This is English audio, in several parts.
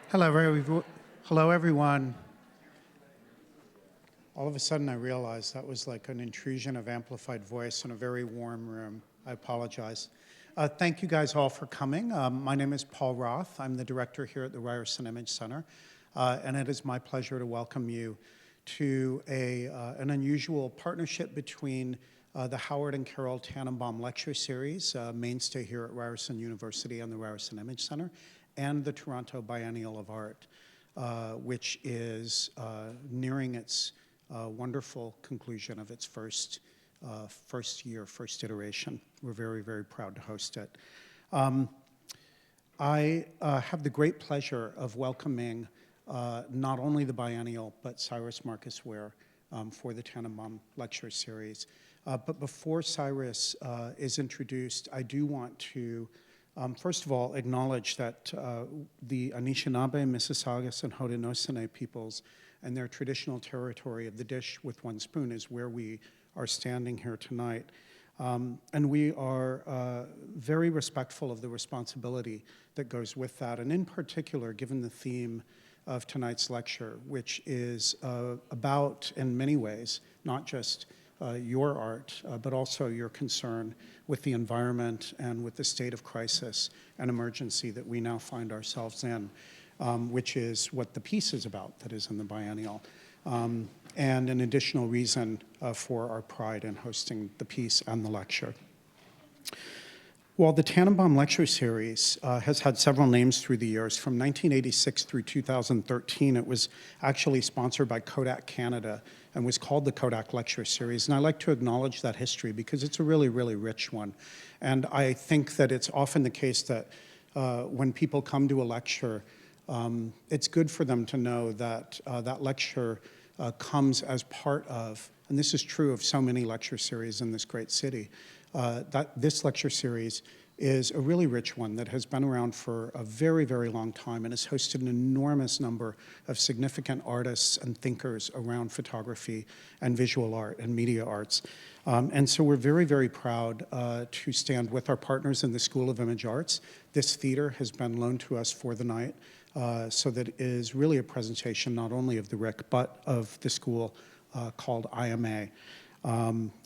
Hello, everyone. All of a sudden, I realized that was like an intrusion of amplified voice in a very warm room. I apologize. Thank you guys all for coming. My name is Paul Roth. I'm the director here at the Ryerson Image Centre, and it is my pleasure to welcome you to an unusual partnership between the Howard and Carol Tanenbaum Lecture Series, mainstay here at Ryerson University and the Ryerson Image Centre, and the Toronto Biennial of Art, which is nearing its wonderful conclusion of its first iteration. We're very, very proud to host it. I have the great pleasure of welcoming not only the biennial, but Syrus Marcus Ware for the Tanenbaum Lecture Series. But before Syrus is introduced, I do want to first of all, acknowledge that the Anishinaabe, Mississaugas, and Haudenosaunee peoples and their traditional territory of the dish with one spoon is where we are standing here tonight. And we are very respectful of the responsibility that goes with that, and in particular, given the theme of tonight's lecture, which is about, in many ways, not just your art, but also your concern with the environment and with the state of crisis and emergency that we now find ourselves in, which is what the piece is about that is in the biennial, and an additional reason for our pride in hosting the piece and the lecture. While the Tanenbaum Lecture Series has had several names through the years, from 1986 through 2013, it was actually sponsored by Kodak Canada and was called the Kodak Lecture Series. And I like to acknowledge that history because it's a really, really rich one. And I think that it's often the case that when people come to a lecture, it's good for them to know that that lecture comes as part of, and this is true of so many lecture series in this great city, that this lecture series is a really rich one that has been around for a very, very long time and has hosted an enormous number of significant artists and thinkers around photography and visual art and media arts. And so we're very, very proud to stand with our partners in the School of Image Arts. This theater has been loaned to us for the night, so that it is really a presentation not only of the RIC, but of the school called IMA.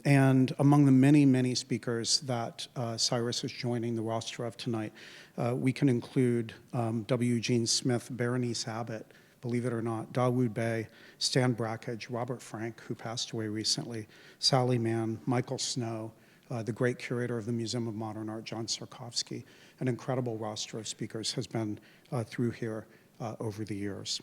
And among the many, many speakers that Syrus is joining the roster of tonight, we can include W. Eugene Smith, Berenice Abbott, believe it or not, Dawood Bey, Stan Brakhage, Robert Frank, who passed away recently, Sally Mann, Michael Snow, the great curator of the Museum of Modern Art, John Sarkovsky. An incredible roster of speakers has been through here over the years.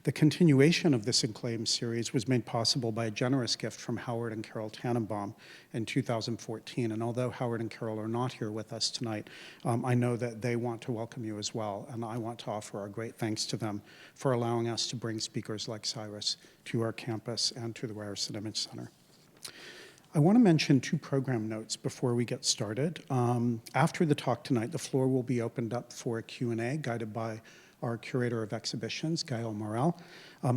The continuation of this acclaimed series was made possible by a generous gift from Howard and Carol Tanenbaum in 2014. And although Howard and Carol are not here with us tonight, I know that they want to welcome you as well. And I want to offer our great thanks to them for allowing us to bring speakers like Syrus to our campus and to the Ryerson Image Centre. I want to mention two program notes before we get started. After the talk tonight, the floor will be opened up for a Q&A guided by our curator of exhibitions, Gail Morel.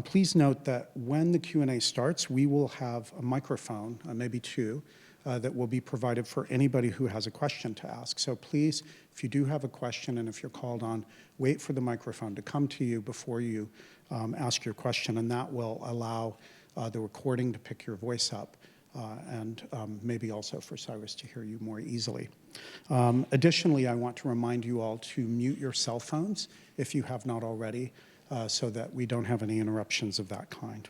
Please note that when the Q&A starts, we will have a microphone, maybe two, that will be provided for anybody who has a question to ask. So please, if you do have a question and if you're called on, wait for the microphone to come to you before you ask your question, and that will allow the recording to pick your voice up. And maybe also for Syrus to hear you more easily. Additionally, I want to remind you all to mute your cell phones if you have not already, so that we don't have any interruptions of that kind.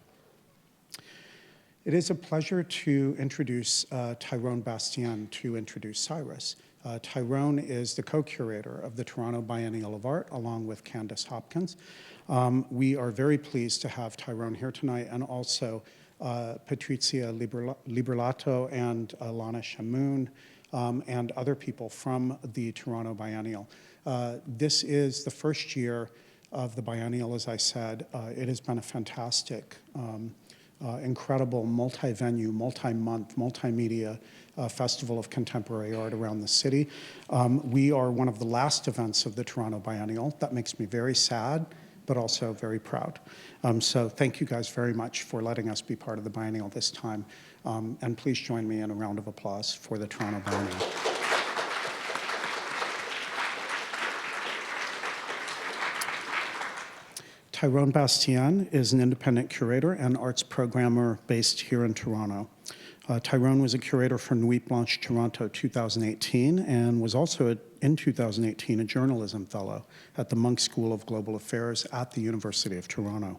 It is a pleasure to introduce Tyrone Bastien to introduce Syrus. Tyrone is the co-curator of the Toronto Biennial of Art, along with Candace Hopkins. We are very pleased to have Tyrone here tonight, and also Patrizia Liberlato and Lana Shamoon, and other people from the Toronto Biennial. This is the first year of the biennial, as I said. It has been a fantastic, incredible multi-venue, multi-month, multimedia festival of contemporary art around the city. We are one of the last events of the Toronto Biennial. That makes me very sad, but also very proud. So thank you guys very much for letting us be part of the biennial this time. And please join me in a round of applause for the Toronto Biennial. Tyrone Bastien is an independent curator and arts programmer based here in Toronto. Tyrone was a curator for Nuit Blanche Toronto 2018 and was also, in 2018, a journalism fellow at the Munk School of Global Affairs at the University of Toronto.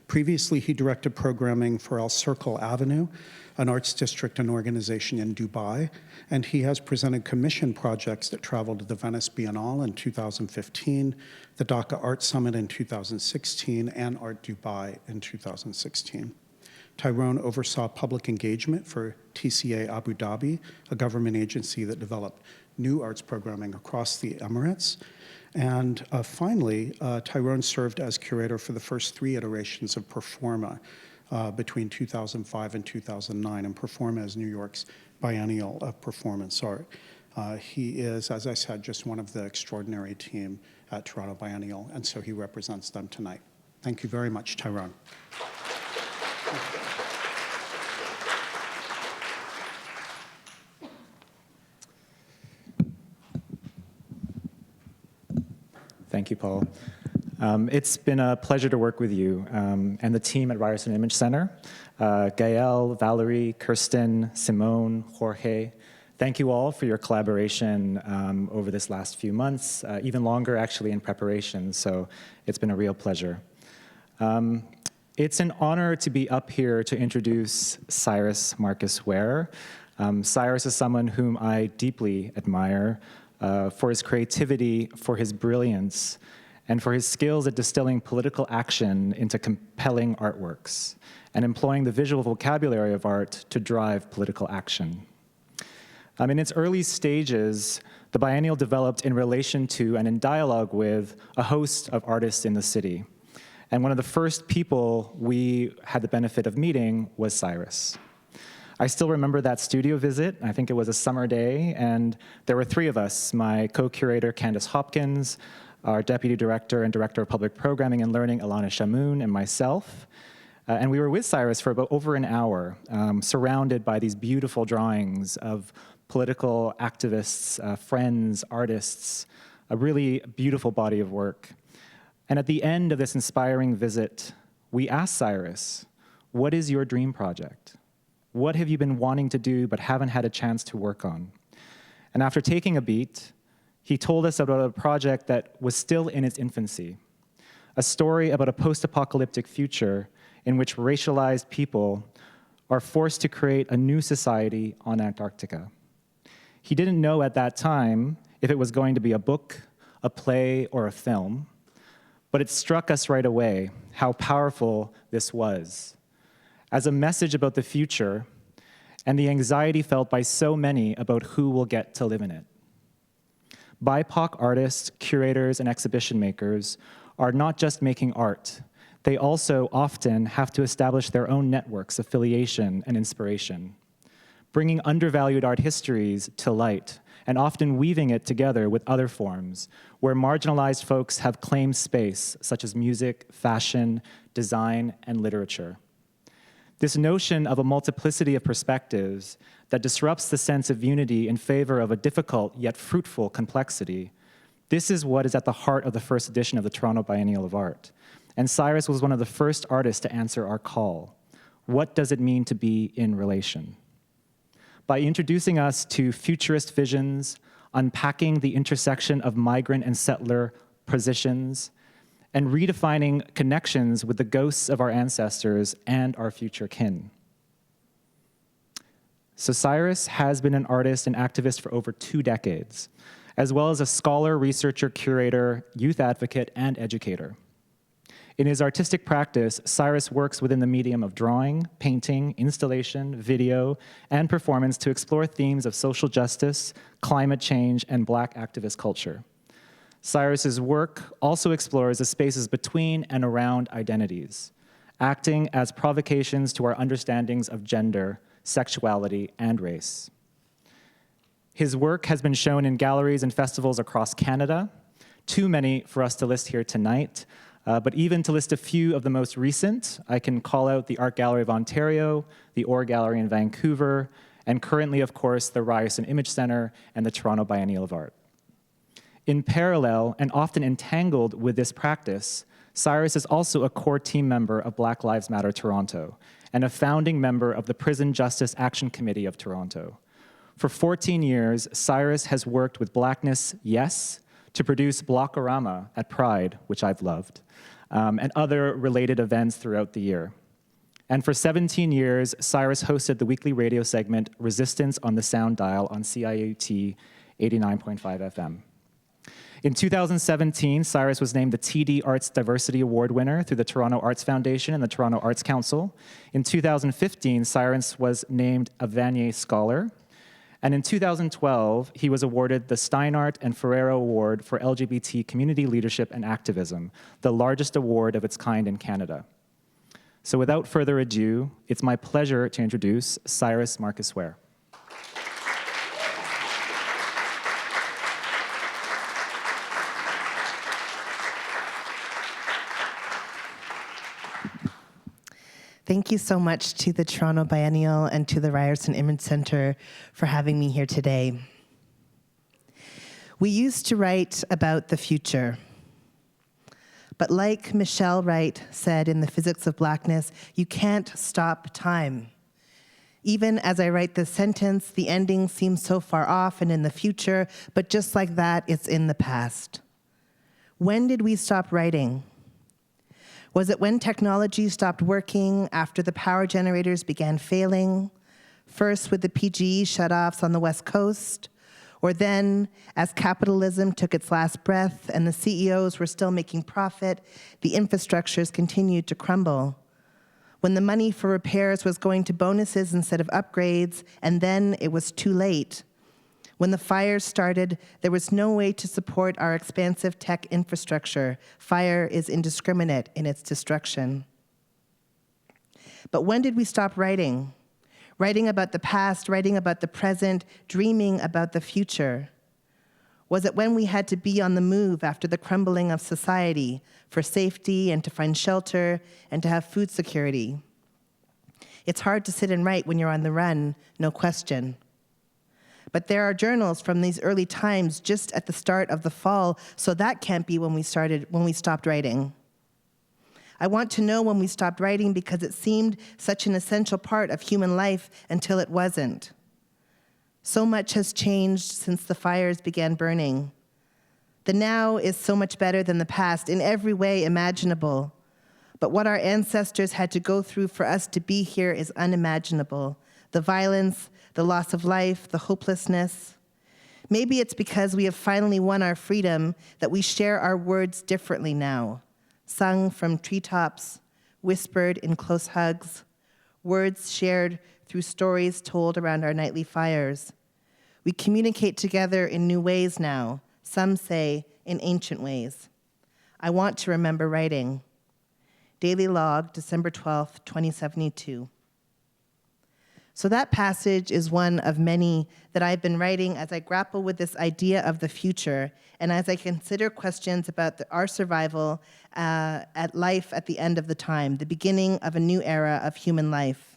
Previously, he directed programming for El Circle Avenue, an arts district and organization in Dubai, and he has presented commission projects that traveled to the Venice Biennale in 2015, the Dhaka Art Summit in 2016, and Art Dubai in 2016. Tyrone oversaw public engagement for TCA Abu Dhabi, a government agency that developed new arts programming across the Emirates. And finally, Tyrone served as curator for the first 3 iterations of Performa between 2005 and 2009, and Performa is New York's biennial of performance art. He is, as I said, just one of the extraordinary team at Toronto Biennial, and so he represents them tonight. Thank you very much, Tyrone. Thank you, Paul. It's been a pleasure to work with you and the team at Ryerson Image Centre. Gael, Valerie, Kirsten, Simone, Jorge, thank you all for your collaboration over this last few months, even longer actually in preparation, so it's been a real pleasure. It's an honor to be up here to introduce Syrus Marcus Ware. Syrus is someone whom I deeply admire for his creativity, for his brilliance, and for his skills at distilling political action into compelling artworks and employing the visual vocabulary of art to drive political action. In its early stages, the biennial developed in relation to and in dialogue with a host of artists in the city. And one of the first people we had the benefit of meeting was Syrus. I still remember that studio visit. I think it was a summer day, and there were 3 of us, my co-curator, Candace Hopkins, our deputy director and director of public programming and learning, Alana Shamoun, and myself. And we were with Syrus for about over an hour, surrounded by these beautiful drawings of political activists, friends, artists, a really beautiful body of work. And at the end of this inspiring visit, we asked Syrus, what is your dream project? What have you been wanting to do but haven't had a chance to work on? And after taking a beat, he told us about a project that was still in its infancy, a story about a post-apocalyptic future in which racialized people are forced to create a new society on Antarctica. He didn't know at that time if it was going to be a book, a play, or a film, but it struck us right away how powerful this was as a message about the future and the anxiety felt by so many about who will get to live in it. BIPOC artists, curators, and exhibition makers are not just making art. They also often have to establish their own networks, affiliation, and inspiration, bringing undervalued art histories to light and often weaving it together with other forms where marginalized folks have claimed space, such as music, fashion, design, and literature. This notion of a multiplicity of perspectives that disrupts the sense of unity in favor of a difficult yet fruitful complexity, this is what is at the heart of the first edition of the Toronto Biennial of Art. And Syrus was one of the first artists to answer our call. What does it mean to be in relation? By introducing us to futurist visions, unpacking the intersection of migrant and settler positions, and redefining connections with the ghosts of our ancestors and our future kin. So Syrus has been an artist and activist for over 2 decades, as well as a scholar, researcher, curator, youth advocate, and educator. In his artistic practice, Syrus works within the medium of drawing, painting, installation, video, and performance to explore themes of social justice, climate change, and Black activist culture. Syrus's work also explores the spaces between and around identities, acting as provocations to our understandings of gender, sexuality, and race. His work has been shown in galleries and festivals across Canada, too many for us to list here tonight, but even to list a few of the most recent, I can call out the Art Gallery of Ontario, the Orr Gallery in Vancouver, and currently, of course, the Ryerson Image Centre and the Toronto Biennial of Art. In parallel, and often entangled with this practice, Syrus is also a core team member of Black Lives Matter Toronto and a founding member of the Prison Justice Action Committee of Toronto. For 14 years, Syrus has worked with Blackness Yes to produce Blockorama at Pride, which I've loved, and other related events throughout the year. And for 17 years, Syrus hosted the weekly radio segment Resistance on the Sound Dial on CIUT 89.5 FM. In 2017, Syrus was named the TD Arts Diversity Award winner through the Toronto Arts Foundation and the Toronto Arts Council. In 2015, Syrus was named a Vanier Scholar. And in 2012, he was awarded the Steinart and Ferrero Award for LGBT Community Leadership and Activism, the largest award of its kind in Canada. So without further ado, it's my pleasure to introduce Syrus Marcus Ware. Thank you so much to the Toronto Biennial and to the Ryerson Image Centre for having me here today. We used to write about the future, but like Michelle Wright said in The Physics of Blackness, you can't stop time. Even as I write this sentence, the ending seems so far off and in the future, but just like that, it's in the past. When did we stop writing? Was it when technology stopped working after the power generators began failing, first with the PGE shutoffs on the West Coast, or then as capitalism took its last breath and the CEOs were still making profit, the infrastructures continued to crumble? When the money for repairs was going to bonuses instead of upgrades, and then it was too late? When the fires started, there was no way to support our expansive tech infrastructure. Fire is indiscriminate in its destruction. But when did we stop writing? Writing about the past, writing about the present, dreaming about the future? Was it when we had to be on the move after the crumbling of society for safety and to find shelter and to have food security? It's hard to sit and write when you're on the run, no question. But there are journals from these early times just at the start of the fall, so that can't be when we stopped writing. I want to know when we stopped writing because it seemed such an essential part of human life until it wasn't. So much has changed since the fires began burning. The now is so much better than the past in every way imaginable. But what our ancestors had to go through for us to be here is unimaginable. The violence, the loss of life, the hopelessness. Maybe it's because we have finally won our freedom that we share our words differently now, sung from treetops, whispered in close hugs, words shared through stories told around our nightly fires. We communicate together in new ways now, some say in ancient ways. I want to remember writing. Daily Log, December 12th, 2072. So that passage is one of many that I've been writing as I grapple with this idea of the future and as I consider questions about our survival at life at the end of the time, the beginning of a new era of human life.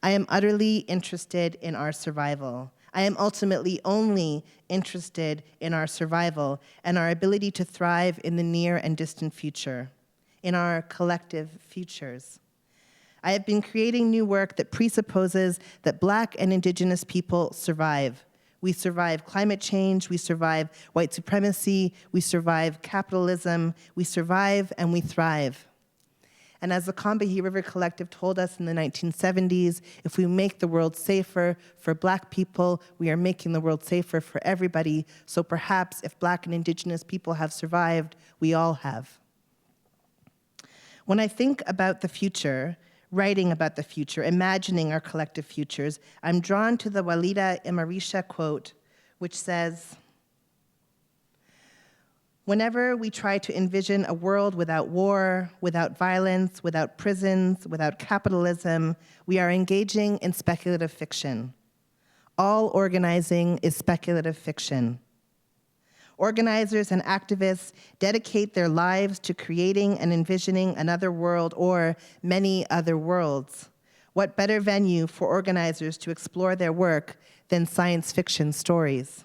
I am utterly interested in our survival. I am ultimately only interested in our survival and our ability to thrive in the near and distant future, in our collective futures. I have been creating new work that presupposes that Black and Indigenous people survive. We survive climate change, we survive white supremacy, we survive capitalism, we survive and we thrive. And as the Combahee River Collective told us in the 1970s, if we make the world safer for Black people, we are making the world safer for everybody. So perhaps if Black and Indigenous people have survived, we all have. When I think about the future, writing about the future, imagining our collective futures, I'm drawn to the Walida Imarisha quote, which says, "Whenever we try to envision a world without war, without violence, without prisons, without capitalism, we are engaging in speculative fiction. All organizing is speculative fiction. Organizers and activists dedicate their lives to creating and envisioning another world or many other worlds. What better venue for organizers to explore their work than science fiction stories?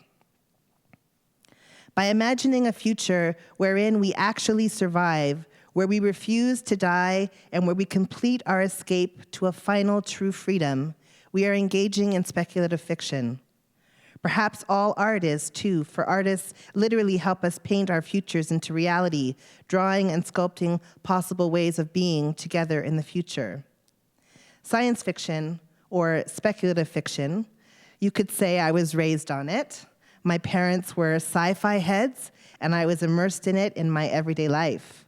By imagining a future wherein we actually survive, where we refuse to die and where we complete our escape to a final true freedom, we are engaging in speculative fiction. Perhaps all art is, too, for artists literally help us paint our futures into reality, drawing and sculpting possible ways of being together in the future. Science fiction, or speculative fiction, you could say I was raised on it. My parents were sci-fi heads, and I was immersed in it in my everyday life.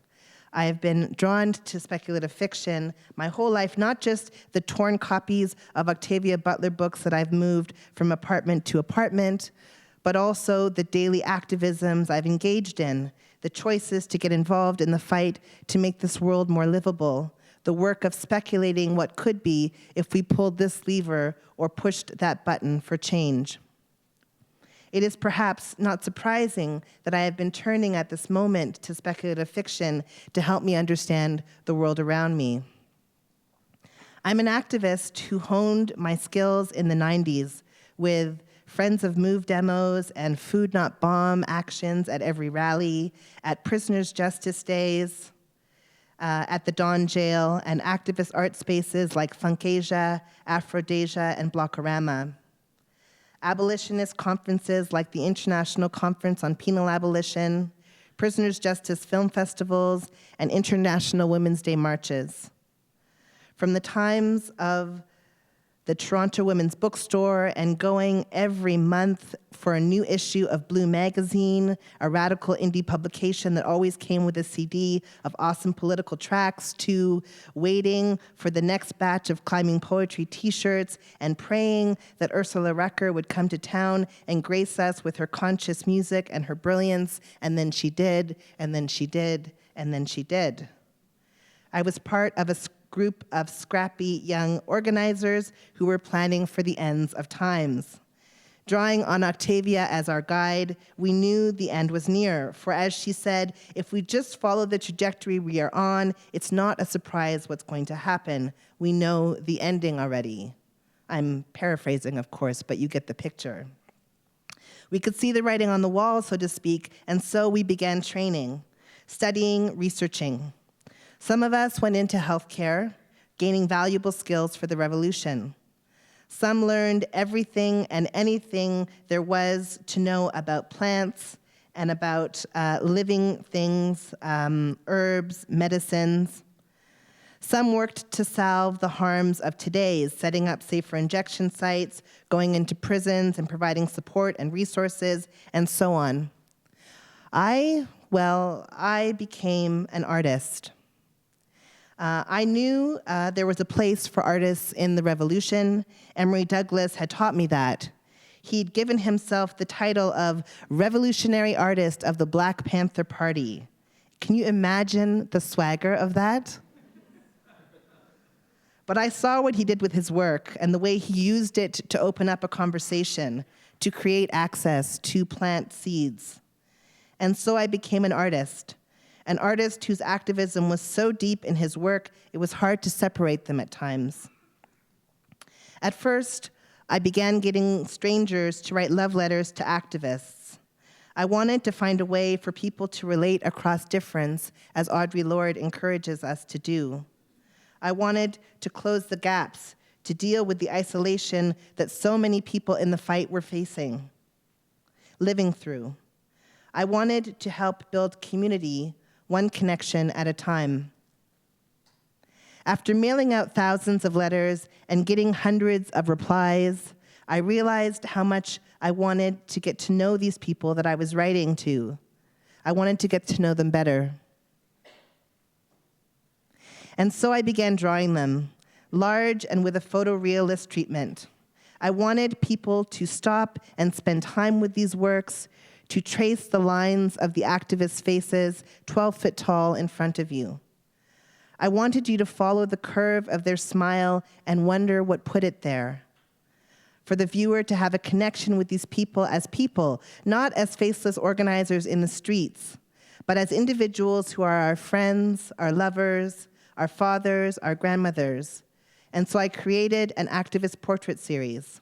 I have been drawn to speculative fiction my whole life, not just the torn copies of Octavia Butler books that I've moved from apartment to apartment, but also the daily activisms I've engaged in, the choices to get involved in the fight to make this world more livable, the work of speculating what could be if we pulled this lever or pushed that button for change. It is perhaps not surprising that I have been turning at this moment to speculative fiction to help me understand the world around me. I'm an activist who honed my skills in the 90s with Friends of Move demos and Food Not Bomb actions at every rally, at Prisoners' Justice Days, at the Dawn Jail, and activist art spaces like Funkasia, Afrodesia, and Blockorama. Abolitionist conferences like the International Conference on Penal Abolition, Prisoners' Justice film festivals, and International Women's Day marches. From the times of the Toronto Women's Bookstore and going every month for a new issue of Blue Magazine, a radical indie publication that always came with a CD of awesome political tracks, to waiting for the next batch of Climbing Poetry t-shirts and praying that Ursula Rucker would come to town and grace us with her conscious music and her brilliance, and then she did, and then she did, and then she did. I was part of a group of scrappy young organizers who were planning for the ends of times. Drawing on Octavia as our guide, we knew the end was near, for as she said, if we just follow the trajectory we are on, it's not a surprise what's going to happen. We know the ending already. I'm paraphrasing, of course, but you get the picture. We could see the writing on the wall, so to speak, and so we began training, studying, researching. Some of us went into healthcare, gaining valuable skills for the revolution. Some learned everything and anything there was to know about plants and about living things, herbs, medicines. Some worked to salve the harms of today's, setting up safer injection sites, going into prisons and providing support and resources, and so on. I became an artist. I knew there was a place for artists in the revolution. Emory Douglas had taught me that. He'd given himself the title of Revolutionary Artist of the Black Panther Party. Can you imagine the swagger of that? But I saw what he did with his work and the way he used it to open up a conversation, to create access, to plant seeds. And so I became an artist whose activism was so deep in his work, it was hard to separate them at times. At first, I began getting strangers to write love letters to activists. I wanted to find a way for people to relate across difference, as Audre Lorde encourages us to do. I wanted to close the gaps, to deal with the isolation that so many people in the fight were facing, living through. I wanted to help build community, one connection at a time. After mailing out thousands of letters and getting hundreds of replies, I realized how much I wanted to get to know these people that I was writing to. I wanted to get to know them better. And so I began drawing them, large and with a photorealist treatment. I wanted people to stop and spend time with these works, to trace the lines of the activists' faces 12 feet tall in front of you. I wanted you to follow the curve of their smile and wonder what put it there. For the viewer to have a connection with these people, not as faceless organizers in the streets, but as individuals who are our friends, our lovers, our fathers, our grandmothers. And so I created an activist portrait series.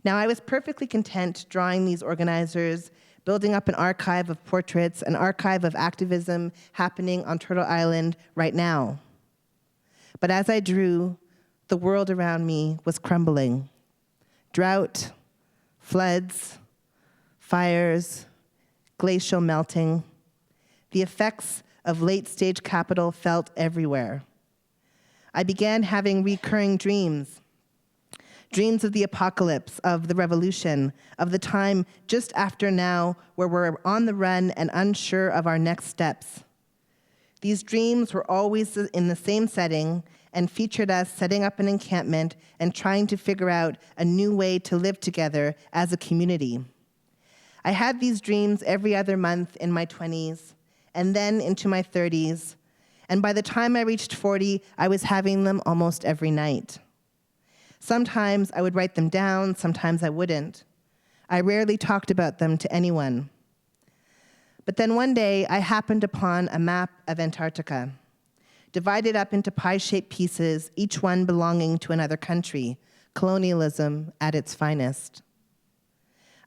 Now, I was perfectly content drawing these organizers, building up an archive of portraits, an archive of activism happening on Turtle Island right now. But as I drew, the world around me was crumbling. Drought, floods, fires, glacial melting. The effects of late-stage capital felt everywhere. I began having recurring dreams. Dreams of the apocalypse, of the revolution, of the time just after now where we're on the run and unsure of our next steps. These dreams were always in the same setting and featured us setting up an encampment and trying to figure out a new way to live together as a community. I had these dreams every other month in my 20s and then into my 30s, and by the time I reached 40, I was having them almost every night. Sometimes I would write them down, sometimes I wouldn't. I rarely talked about them to anyone. But then one day, I happened upon a map of Antarctica, divided up into pie-shaped pieces, each one belonging to another country, colonialism at its finest.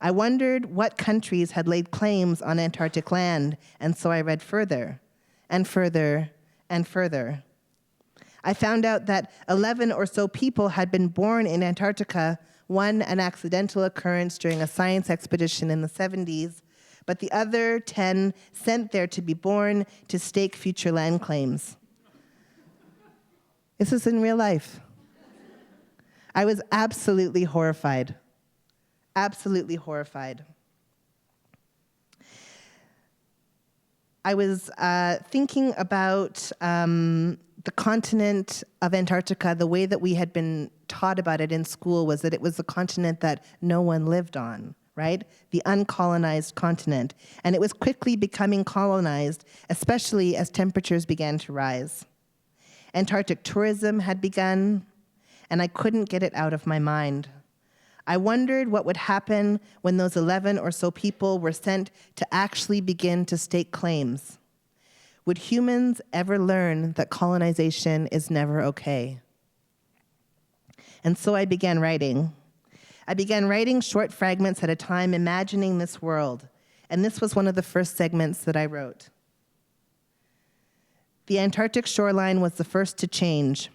I wondered what countries had laid claims on Antarctic land, and so I read further, and further, and further. I found out that 11 or so people had been born in Antarctica, one an accidental occurrence during a science expedition in the 70s, but the other 10 sent there to be born to stake future land claims. This is in real life. I was absolutely horrified. Absolutely horrified. I was thinking about the continent of Antarctica. The way that we had been taught about it in school was that it was a continent that no one lived on, right? The uncolonized continent. And it was quickly becoming colonized, especially as temperatures began to rise. Antarctic tourism had begun, and I couldn't get it out of my mind. I wondered what would happen when those 11 or so people were sent to actually begin to stake claims. Would humans ever learn that colonization is never okay? And so I began writing. I began writing short fragments at a time, imagining this world. And this was one of the first segments that I wrote. The Antarctic shoreline was the first to change.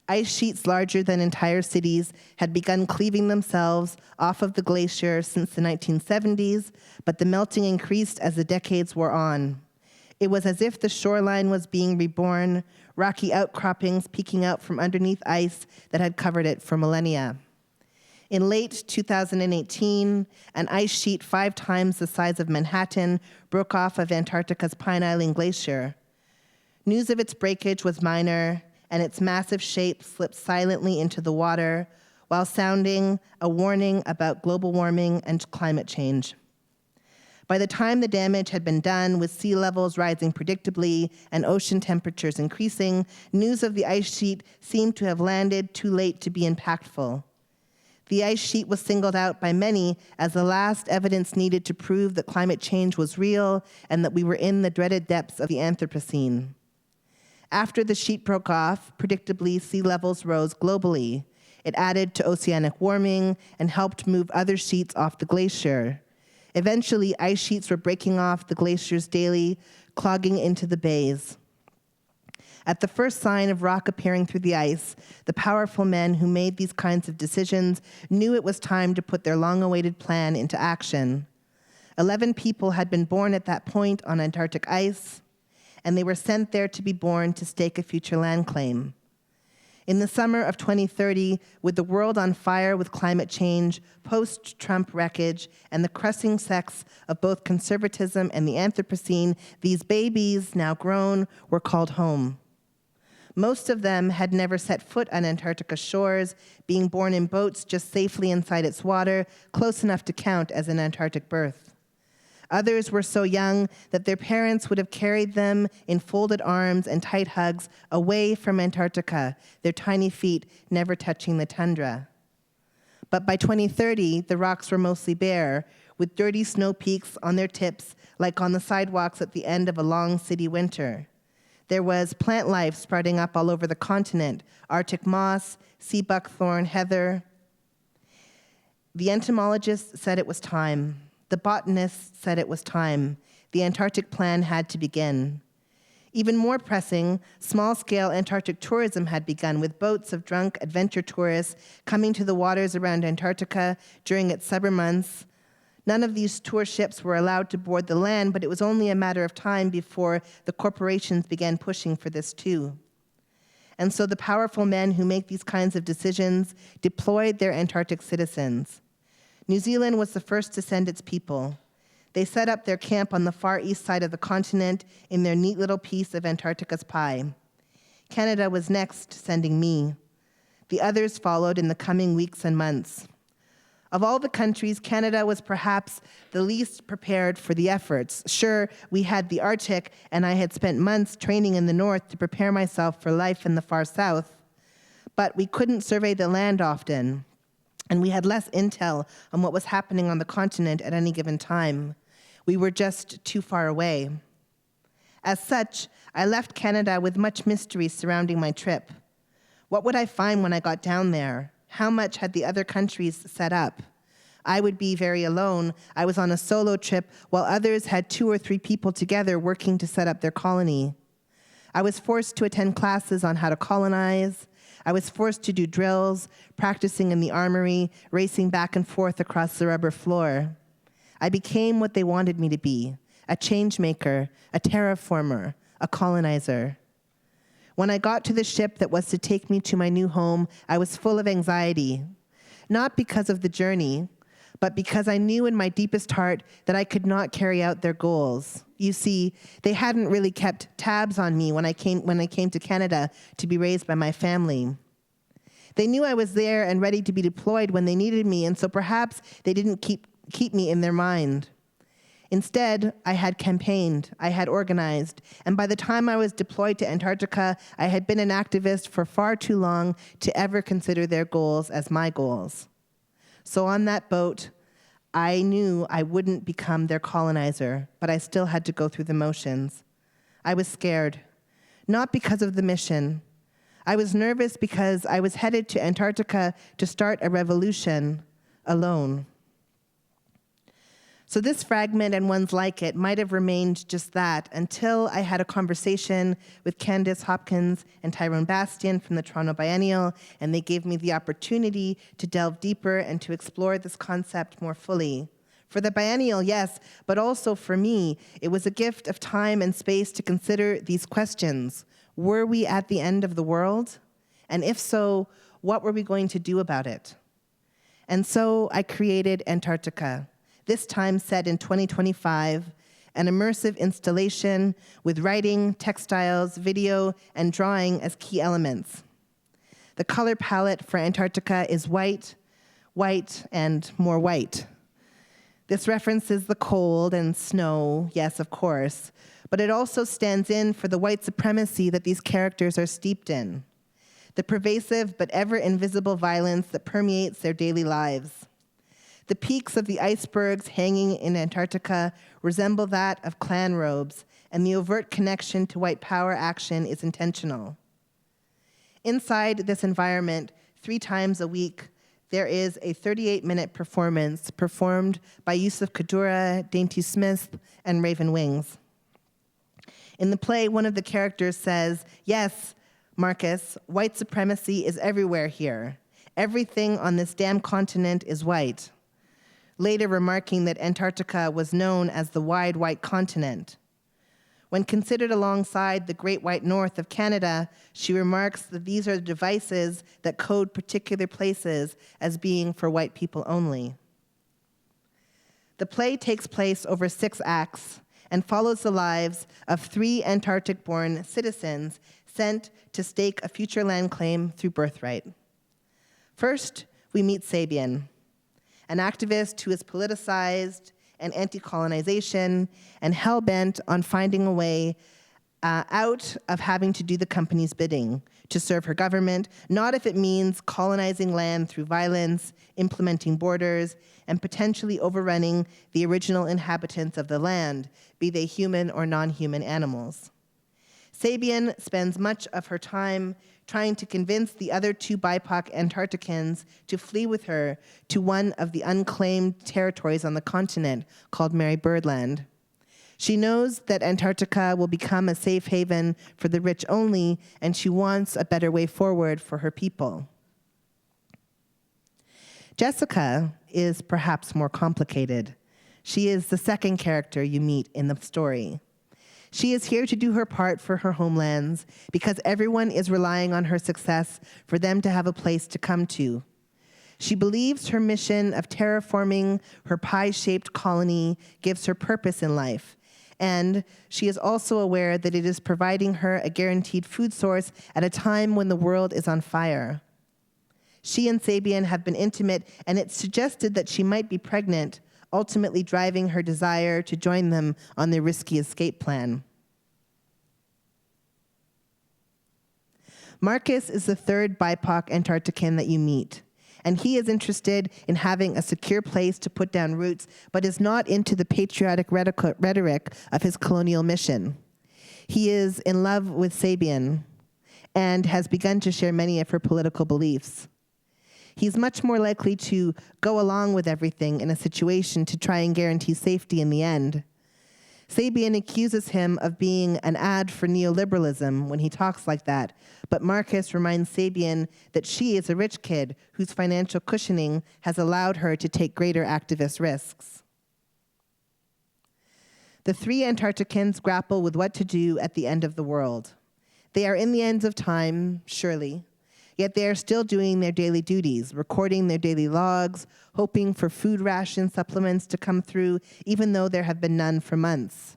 Ice sheets larger than entire cities had begun cleaving themselves off of the glacier since the 1970s, but the melting increased as the decades wore on. It was as if the shoreline was being reborn, rocky outcroppings peeking out from underneath ice that had covered it for millennia. In late 2018, an ice sheet 5 times the size of Manhattan broke off of Antarctica's Pine Island Glacier. News of its breakage was minor, and its massive shape slipped silently into the water while sounding a warning about global warming and climate change. By the time the damage had been done, with sea levels rising predictably and ocean temperatures increasing, news of the ice sheet seemed to have landed too late to be impactful. The ice sheet was singled out by many as the last evidence needed to prove that climate change was real and that we were in the dreaded depths of the Anthropocene. After the sheet broke off, predictably, sea levels rose globally. It added to oceanic warming and helped move other sheets off the glacier. Eventually, ice sheets were breaking off the glaciers daily, clogging into the bays. At the first sign of rock appearing through the ice, the powerful men who made these kinds of decisions knew it was time to put their long-awaited plan into action. 11 people had been born at that point on Antarctic ice, and they were sent there to be born to stake a future land claim. In the summer of 2030, with the world on fire with climate change, post-Trump wreckage, and the crushing sex of both conservatism and the Anthropocene, these babies, now grown, were called home. Most of them had never set foot on Antarctica's shores, being born in boats just safely inside its water, close enough to count as an Antarctic birth. Others were so young that their parents would have carried them in folded arms and tight hugs away from Antarctica, their tiny feet never touching the tundra. But by 2030, the rocks were mostly bare, with dirty snow peaks on their tips, like on the sidewalks at the end of a long city winter. There was plant life sprouting up all over the continent, Arctic moss, sea buckthorn, heather. The entomologists said it was time. The botanists said it was time. The Antarctic plan had to begin. Even more pressing, small-scale Antarctic tourism had begun, with boats of drunk adventure tourists coming to the waters around Antarctica during its summer months. None of these tour ships were allowed to board the land, but it was only a matter of time before the corporations began pushing for this too. And so the powerful men who make these kinds of decisions deployed their Antarctic citizens. New Zealand was the first to send its people. They set up their camp on the far east side of the continent in their neat little piece of Antarctica's pie. Canada was next, sending me. The others followed in the coming weeks and months. Of all the countries, Canada was perhaps the least prepared for the efforts. Sure, we had the Arctic, and I had spent months training in the north to prepare myself for life in the far south. But we couldn't survey the land often, and we had less intel on what was happening on the continent at any given time. We were just too far away. As such, I left Canada with much mystery surrounding my trip. What would I find when I got down there? How much had the other countries set up? I would be very alone. I was on a solo trip, while others had 2 or 3 people together working to set up their colony. I was forced to attend classes on how to colonize. I was forced to do drills, practicing in the armory, racing back and forth across the rubber floor. I became what they wanted me to be, a change maker, a terraformer, a colonizer. When I got to the ship that was to take me to my new home, I was full of anxiety, not because of the journey, but because I knew in my deepest heart that I could not carry out their goals. You see, they hadn't really kept tabs on me when I came to Canada to be raised by my family. They knew I was there and ready to be deployed when they needed me, and so perhaps they didn't keep me in their mind. Instead, I had campaigned, I had organized, and by the time I was deployed to Antarctica, I had been an activist for far too long to ever consider their goals as my goals. So on that boat, I knew I wouldn't become their colonizer, but I still had to go through the motions. I was scared, not because of the mission. I was nervous because I was headed to Antarctica to start a revolution alone. So this fragment and ones like it might have remained just that until I had a conversation with Candace Hopkins and Tyrone Bastian from the Toronto Biennial, and they gave me the opportunity to delve deeper and to explore this concept more fully. For the Biennial, yes, but also for me, it was a gift of time and space to consider these questions. Were we at the end of the world? And if so, what were we going to do about it? And so I created Antarctica, this time set in 2025, an immersive installation with writing, textiles, video, and drawing as key elements. The color palette for Antarctica is white, white, and more white. This references the cold and snow, yes, of course, but it also stands in for the white supremacy that these characters are steeped in, the pervasive but ever invisible violence that permeates their daily lives. The peaks of the icebergs hanging in Antarctica resemble that of clan robes, and the overt connection to white power action is intentional. Inside this environment, 3 times a week, there is a 38-minute performance performed by Yusuf Kadura, Dainty Smith, and Raven Wings. In the play, one of the characters says, "Yes, Marcus, white supremacy is everywhere here. Everything on this damn continent is white," later remarking that Antarctica was known as the wide white continent. When considered alongside the Great White North of Canada, she remarks that these are the devices that code particular places as being for white people only. The play takes place over 6 acts and follows the lives of 3 Antarctic-born citizens sent to stake a future land claim through birthright. First, we meet Sabian, an activist who is politicized and anti-colonization and hell-bent on finding a way out of having to do the company's bidding, to serve her government, not if it means colonizing land through violence, implementing borders, and potentially overrunning the original inhabitants of the land, be they human or non-human animals. Sabian spends much of her time trying to convince the other 2 BIPOC Antarcticans to flee with her to one of the unclaimed territories on the continent called Mary Birdland. She knows that Antarctica will become a safe haven for the rich only, and she wants a better way forward for her people. Jessica is perhaps more complicated. She is the second character you meet in the story. She is here to do her part for her homelands because everyone is relying on her success for them to have a place to come to. She believes her mission of terraforming her pie-shaped colony gives her purpose in life, and she is also aware that it is providing her a guaranteed food source at a time when the world is on fire. She and Sabian have been intimate, and it's suggested that she might be pregnant, ultimately driving her desire to join them on their risky escape plan. Marcus is the 3rd BIPOC Antarctican that you meet, and he is interested in having a secure place to put down roots, but is not into the patriotic rhetoric of his colonial mission. He is in love with Sabian and has begun to share many of her political beliefs. He's much more likely to go along with everything in a situation to try and guarantee safety in the end. Sabian accuses him of being an ad for neoliberalism when he talks like that, but Marcus reminds Sabian that she is a rich kid whose financial cushioning has allowed her to take greater activist risks. The 3 Antarcticans grapple with what to do at the end of the world. They are in the ends of time, surely, yet they are still doing their daily duties, recording their daily logs, hoping for food ration supplements to come through, even though there have been none for months.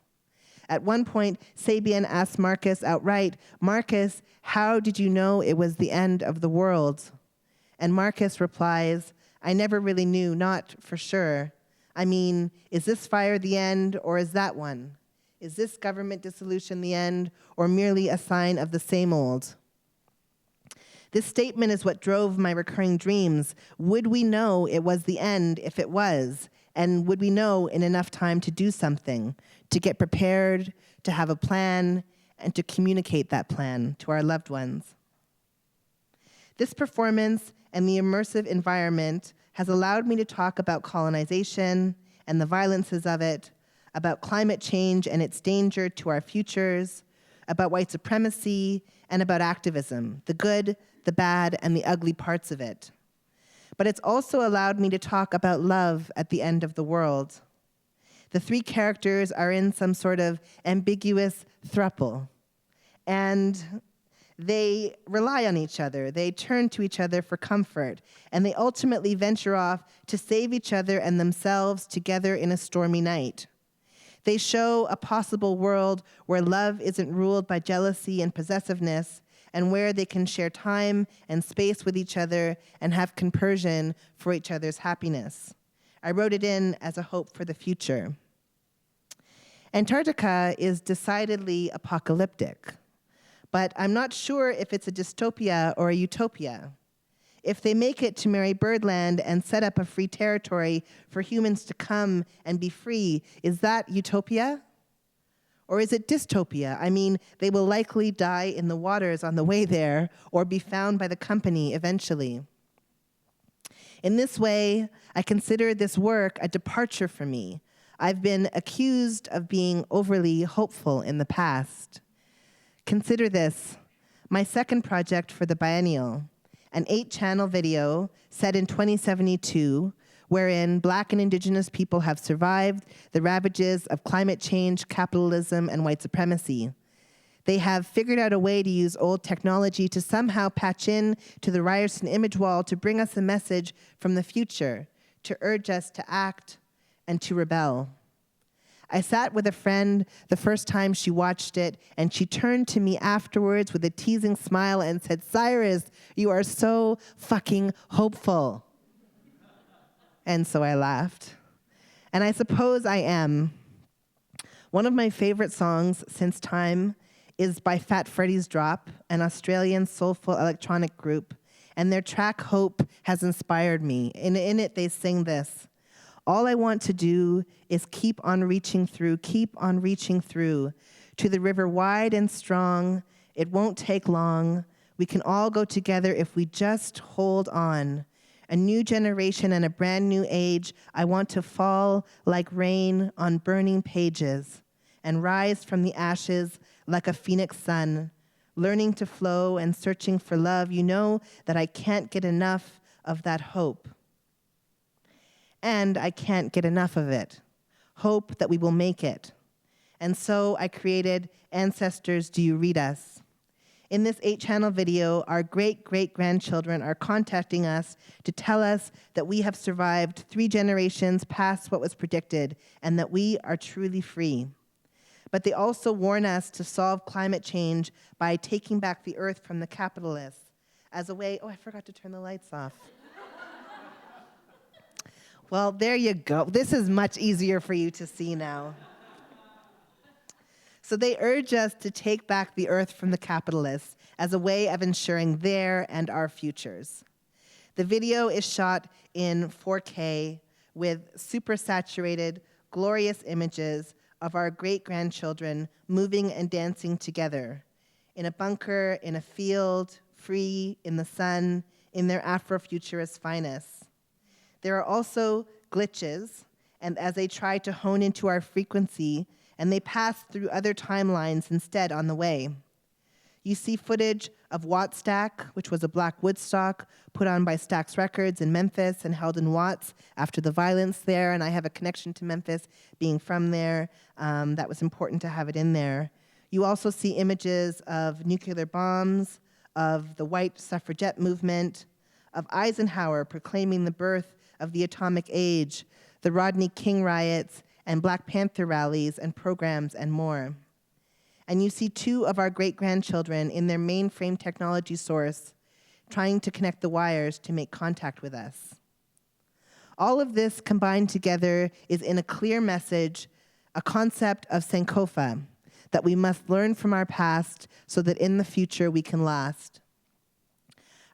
At one point, Sabian asks Marcus outright, "Marcus, how did you know it was the end of the world?" And Marcus replies, "I never really knew, not for sure. I mean, is this fire the end, or is that one? Is this government dissolution the end, or merely a sign of the same old?" This statement is what drove my recurring dreams. Would we know it was the end if it was? And would we know in enough time to do something, to get prepared, to have a plan, and to communicate that plan to our loved ones? This performance and the immersive environment has allowed me to talk about colonization and the violences of it, about climate change and its danger to our futures, about white supremacy, and about activism, the good, the bad, and the ugly parts of it. But it's also allowed me to talk about love at the end of the world. The 3 characters are in some sort of ambiguous throuple, and they rely on each other. They turn to each other for comfort, and they ultimately venture off to save each other and themselves together in a stormy night. They show a possible world where love isn't ruled by jealousy and possessiveness, and where they can share time and space with each other and have compersion for each other's happiness. I wrote it in as a hope for the future. Antarctica is decidedly apocalyptic, but I'm not sure if it's a dystopia or a utopia. If they make it to Mary Birdland and set up a free territory for humans to come and be free, is that utopia? Or is it dystopia? I mean, they will likely die in the waters on the way there or be found by the company eventually. In this way, I consider this work a departure for me. I've been accused of being overly hopeful in the past. Consider this, my second project for the biennial, an 8-channel video set in 2072, wherein Black and Indigenous people have survived the ravages of climate change, capitalism, and white supremacy. They have figured out a way to use old technology to somehow patch in to the Ryerson image wall to bring us a message from the future, to urge us to act and to rebel. I sat with a friend the first time she watched it, and she turned to me afterwards with a teasing smile and said, "Syrus, you are so fucking hopeful." And so I laughed. And I suppose I am. One of my favorite songs since time is by Fat Freddy's Drop, an Australian soulful electronic group, and their track Hope has inspired me. In it, they sing this: "All I want to do is keep on reaching through to the river wide and strong. It won't take long. We can all go together if we just hold on. A new generation and a brand new age. I want to fall like rain on burning pages and rise from the ashes like a phoenix sun, learning to flow and searching for love. You know that I can't get enough of that hope. And I can't get enough of it. Hope that we will make it. And so I created Ancestors, Do You Read Us? In this 8-channel video, our great-great-grandchildren are contacting us to tell us that we have survived 3 generations past what was predicted and that we are truly free. But they also warn us to solve climate change by taking back the earth from the capitalists as a way, oh, I forgot to turn the lights off. Well, there you go. This is much easier for you to see now. So they urge us to take back the earth from the capitalists as a way of ensuring their and our futures. The video is shot in 4K with super saturated, glorious images of our great-grandchildren moving and dancing together in a bunker, in a field, free, in the sun, in their Afrofuturist finest. There are also glitches, and as they try to hone into our frequency, and they pass through other timelines instead on the way. You see footage of Wattstack, which was a Black Woodstock put on by Stax Records in Memphis and held in Watts after the violence there, and I have a connection to Memphis being from there. That was important to have it in there. You also see images of nuclear bombs, of the white suffragette movement, of Eisenhower proclaiming the birth of the atomic age, the Rodney King riots, and Black Panther rallies and programs and more. And you see 2 of our great-grandchildren in their mainframe technology source trying to connect the wires to make contact with us. All of this combined together is in a clear message, a concept of Sankofa, that we must learn from our past so that in the future we can last.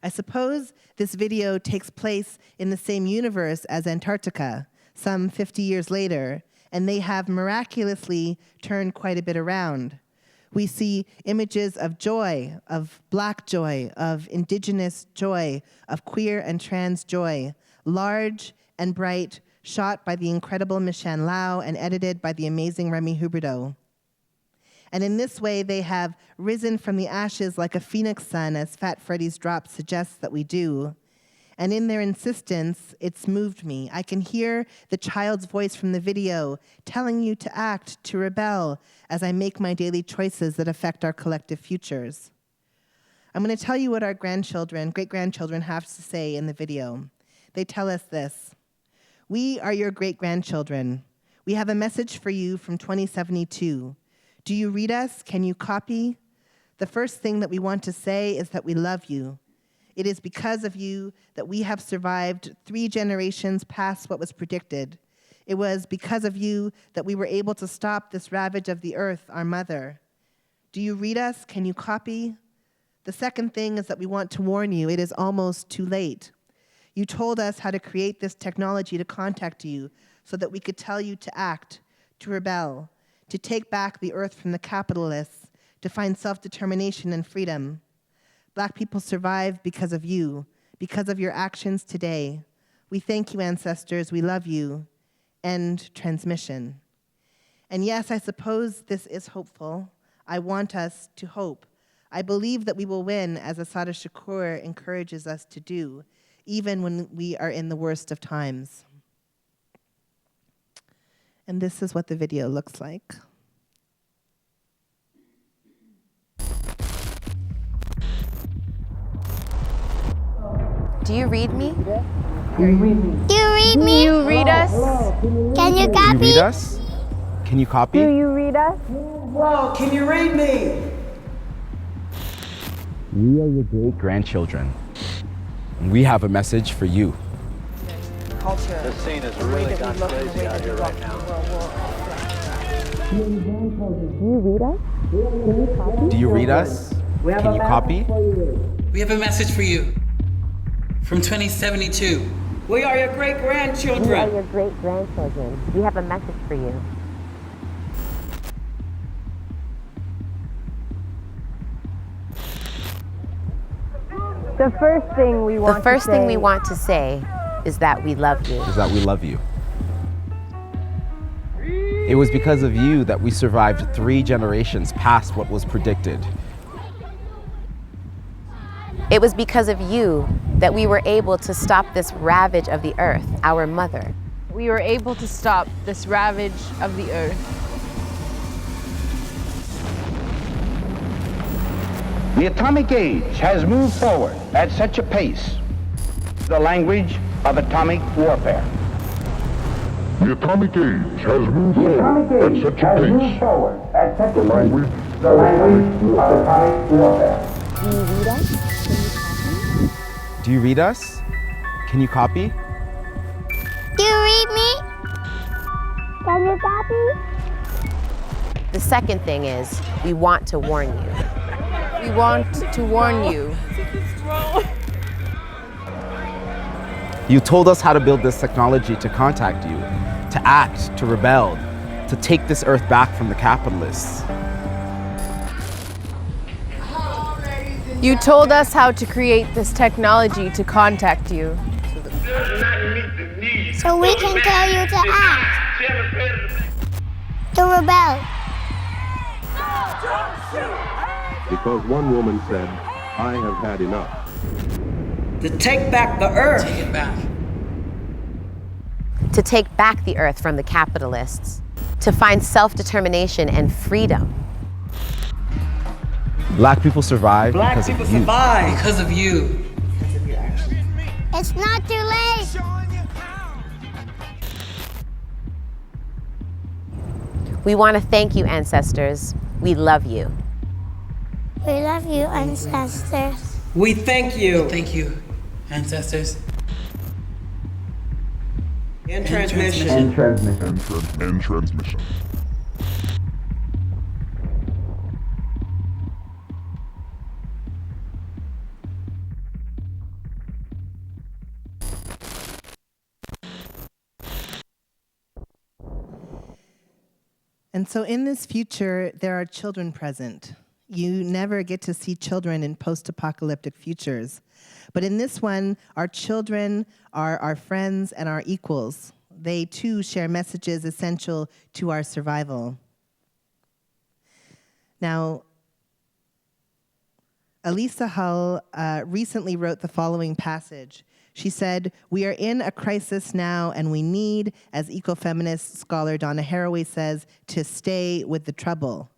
I suppose this video takes place in the same universe as Antarctica, some 50 years later, and they have miraculously turned quite a bit around. We see images of joy, of Black joy, of Indigenous joy, of queer and trans joy, large and bright, shot by the incredible Michan Lau and edited by the amazing Remy Huberdeau. And in this way, they have risen from the ashes like a phoenix sun, as Fat Freddy's drop suggests that we do. And in their insistence, it's moved me. I can hear the child's voice from the video telling you to act, to rebel, as I make my daily choices that affect our collective futures. I'm going to tell you what our great-grandchildren have to say in the video. They tell us this: we are your great-grandchildren. We have a message for you from 2072. Do you read us? Can you copy? The first thing that we want to say is that we love you. It is because of you that we have survived 3 generations past what was predicted. It was because of you that we were able to stop this ravage of the earth, our mother. Do you read us? Can you copy? The second thing is that we want to warn you, it is almost too late. You told us how to create this technology to contact you so that we could tell you to act, to rebel, to take back the earth from the capitalists, to find self-determination and freedom. Black people survive because of you, because of your actions today. We thank you, ancestors. We love you. End transmission. And yes, I suppose this is hopeful. I want us to hope. I believe that we will win, as Assata Shakur encourages us to do, even when we are in the worst of times. And this is what the video looks like. Do you read me? Do you read me? Do you read us? Can you Do you copy? read us? Can you copy? Do you read us? Whoa, can you read me? We are your great-grandchildren. And we have a message for you. Culture. This scene is really gone crazy out here right now. Do you read us? Can you copy? We have a message for you from 2072. We are your great-grandchildren. We are your great-grandchildren. We have a message for you. The first thing we want to say is that we love you. Is that we love you. It was because of you that we survived 3 generations past what was predicted. It was because of you that we were able to stop this ravage of the earth, our mother. We were able to stop this ravage of the earth. The atomic age has moved forward at such a pace, the language of atomic warfare. The atomic age has moved forward at such a pace, the language of atomic warfare. Do you read us? Can you copy? Do you read me? Can you copy? The second thing is, we want to warn you. We want to warn you. You told us how to build this technology to contact you, to act, to rebel, to take this earth back from the capitalists. You told us how to create this technology to contact you. So we can tell you to act. To rebel. Because one woman said, I have had enough. To take back the earth. Take it back. To take back the earth from the capitalists. To find self-determination and freedom. Black people survived Black because people of you. survive. Because of you. It's not too late. We want to thank you, ancestors. We love you. We love you, ancestors. We thank you. Thank you, ancestors. In transmission. And transmission. And so in this future, there are children present. You never get to see children in post-apocalyptic futures. But in this one, our children are our friends and our equals. They too share messages essential to our survival. Now, Elisa Hull recently wrote the following passage. She said, "We are in a crisis now, and we need, as ecofeminist scholar Donna Haraway says, to stay with the trouble.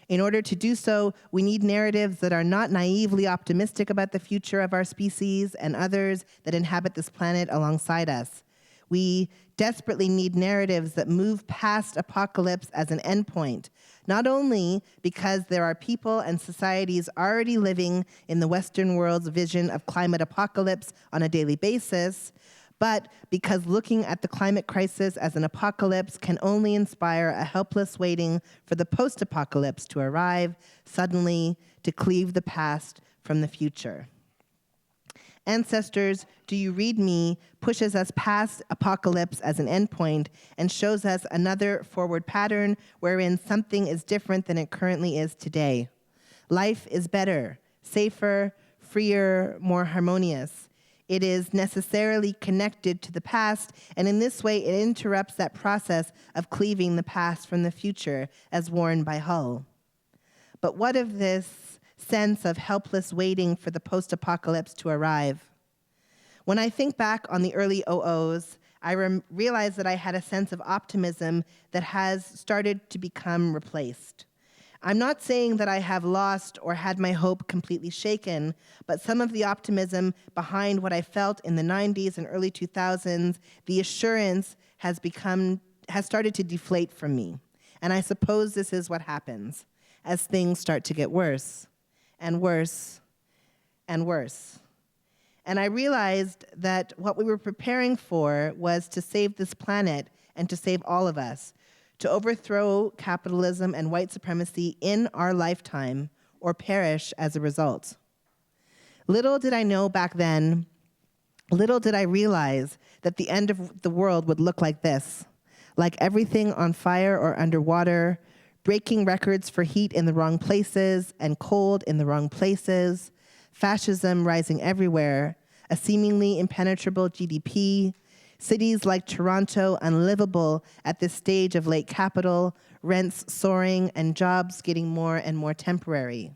In order to do so, we need narratives that are not naively optimistic about the future of our species and others that inhabit this planet alongside us. We desperately need narratives that move past apocalypse as an endpoint, not only because there are people and societies already living in the Western world's vision of climate apocalypse on a daily basis, but because looking at the climate crisis as an apocalypse can only inspire a helpless waiting for the post-apocalypse to arrive, suddenly to cleave the past from the future. Ancestors, Do You Read Me pushes us past apocalypse as an endpoint and shows us another forward pattern wherein something is different than it currently is today. Life is better, safer, freer, more harmonious. It is necessarily connected to the past, and in this way it interrupts that process of cleaving the past from the future, as warned by Hull. But what of this sense of helpless waiting for the post-apocalypse to arrive? When I think back on the early OOs, I realize that I had a sense of optimism that has started to become replaced. I'm not saying that I have lost or had my hope completely shaken, but some of the optimism behind what I felt in the 90s and early 2000s, the assurance has started to deflate from me. And I suppose this is what happens as things start to get worse and worse and worse. And I realized that what we were preparing for was to save this planet and to save all of us, to overthrow capitalism and white supremacy in our lifetime or perish as a result. Little did I know back then, little did I realize that the end of the world would look like this, like everything on fire or underwater, breaking records for heat in the wrong places and cold in the wrong places, fascism rising everywhere, a seemingly impenetrable GDP, cities like Toronto unlivable at this stage of late capital, rents soaring, and jobs getting more and more temporary.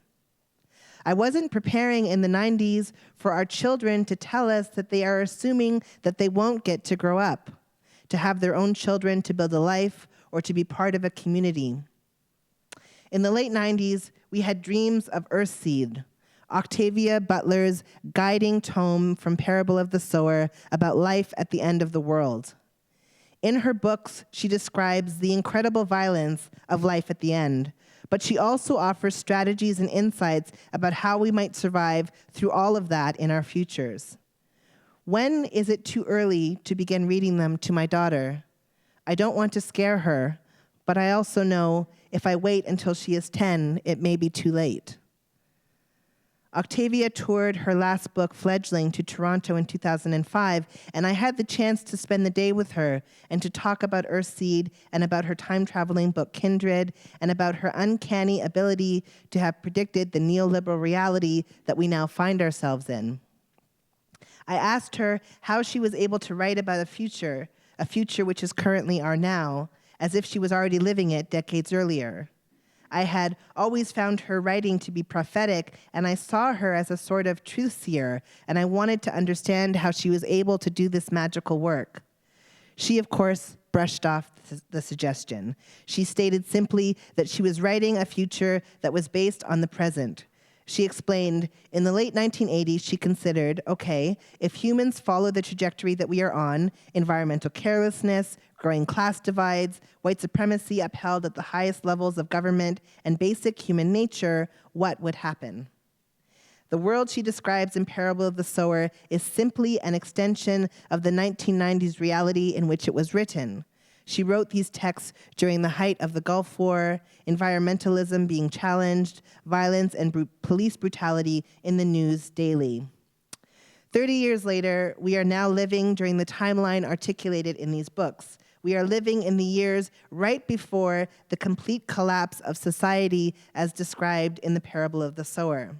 I wasn't preparing in the 90s for our children to tell us that they are assuming that they won't get to grow up, to have their own children, to build a life, or to be part of a community. In the late 90s, we had dreams of Earthseed, Octavia Butler's guiding tome from Parable of the Sower about life at the end of the world. In her books, she describes the incredible violence of life at the end, but she also offers strategies and insights about how we might survive through all of that in our futures. When is it too early to begin reading them to my daughter? I don't want to scare her, but I also know if I wait until she is 10, it may be too late. Octavia toured her last book, Fledgling, to Toronto in 2005, and I had the chance to spend the day with her and to talk about Earthseed and about her time-traveling book, Kindred, and about her uncanny ability to have predicted the neoliberal reality that we now find ourselves in. I asked her how she was able to write about a future which is currently our now, as if she was already living it decades earlier. I had always found her writing to be prophetic, and I saw her as a sort of truth seer, and I wanted to understand how she was able to do this magical work. She, of course, brushed off the suggestion. She stated simply that she was writing a future that was based on the present. She explained, in the late 1980s, she considered, okay, if humans follow the trajectory that we are on, environmental carelessness, growing class divides, white supremacy upheld at the highest levels of government, and basic human nature, what would happen? The world she describes in Parable of the Sower is simply an extension of the 1990s reality in which it was written. She wrote these texts during the height of the Gulf War, environmentalism being challenged, violence and police brutality in the news daily. 30 years later, we are now living during the timeline articulated in these books. We are living in the years right before the complete collapse of society as described in the Parable of the Sower.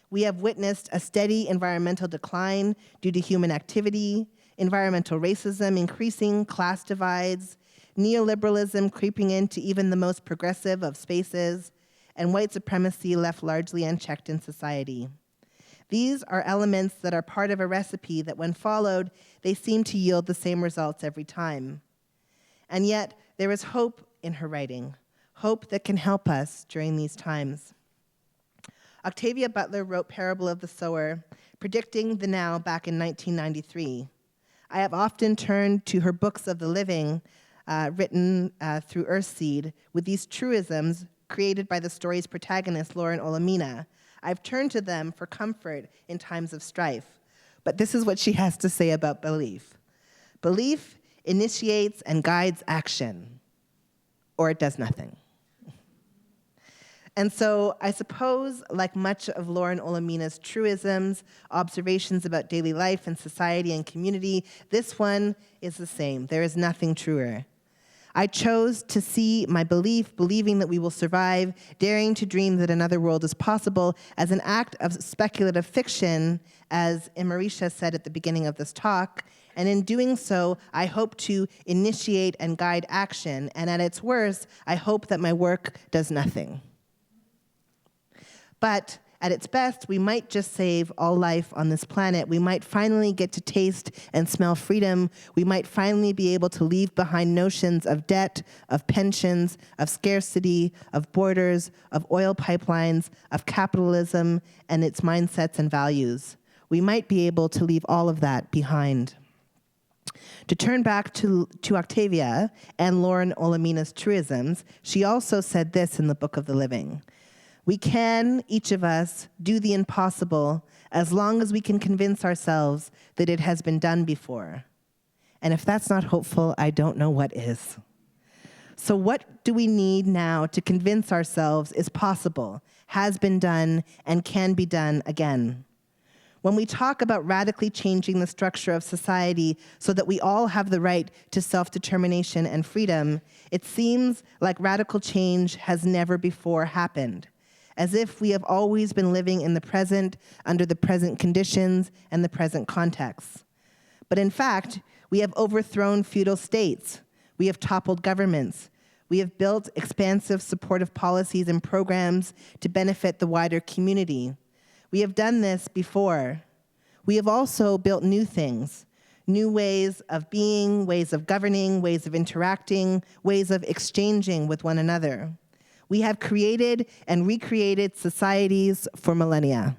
We have witnessed a steady environmental decline due to human activity, environmental racism increasing class divides, neoliberalism creeping into even the most progressive of spaces, and white supremacy left largely unchecked in society. These are elements that are part of a recipe that when followed, they seem to yield the same results every time. And yet, there is hope in her writing, hope that can help us during these times. Octavia Butler wrote Parable of the Sower, predicting the now back in 1993. I have often turned to her books of the living, written through Earthseed, with these truisms created by the story's protagonist, Lauren Olamina. I've turned to them for comfort in times of strife. But this is what she has to say about belief. Belief initiates and guides action, or it does nothing. And so I suppose, like much of Lauren Olamina's truisms, observations about daily life and society and community, this one is the same. There is nothing truer. I chose to see my belief, believing that we will survive, daring to dream that another world is possible, as an act of speculative fiction, as Marisha said at the beginning of this talk. And in doing so, I hope to initiate and guide action. And at its worst, I hope that my work does nothing. But at its best, we might just save all life on this planet. We might finally get to taste and smell freedom. We might finally be able to leave behind notions of debt, of pensions, of scarcity, of borders, of oil pipelines, of capitalism and its mindsets and values. We might be able to leave all of that behind. To turn back to Octavia and Lauren Olamina's truisms, she also said this in the Book of the Living. We can, each of us, do the impossible as long as we can convince ourselves that it has been done before. And if that's not hopeful, I don't know what is. So what do we need now to convince ourselves is possible, has been done, and can be done again? When we talk about radically changing the structure of society so that we all have the right to self-determination and freedom, it seems like radical change has never before happened. as if we have always been living in the present, under the present conditions and the present contexts. But in fact, we have overthrown feudal states. We have toppled governments. We have built expansive supportive policies and programs to benefit the wider community. We have done this before. We have also built new things, new ways of being, ways of governing, ways of interacting, ways of exchanging with one another. We have created and recreated societies for millennia.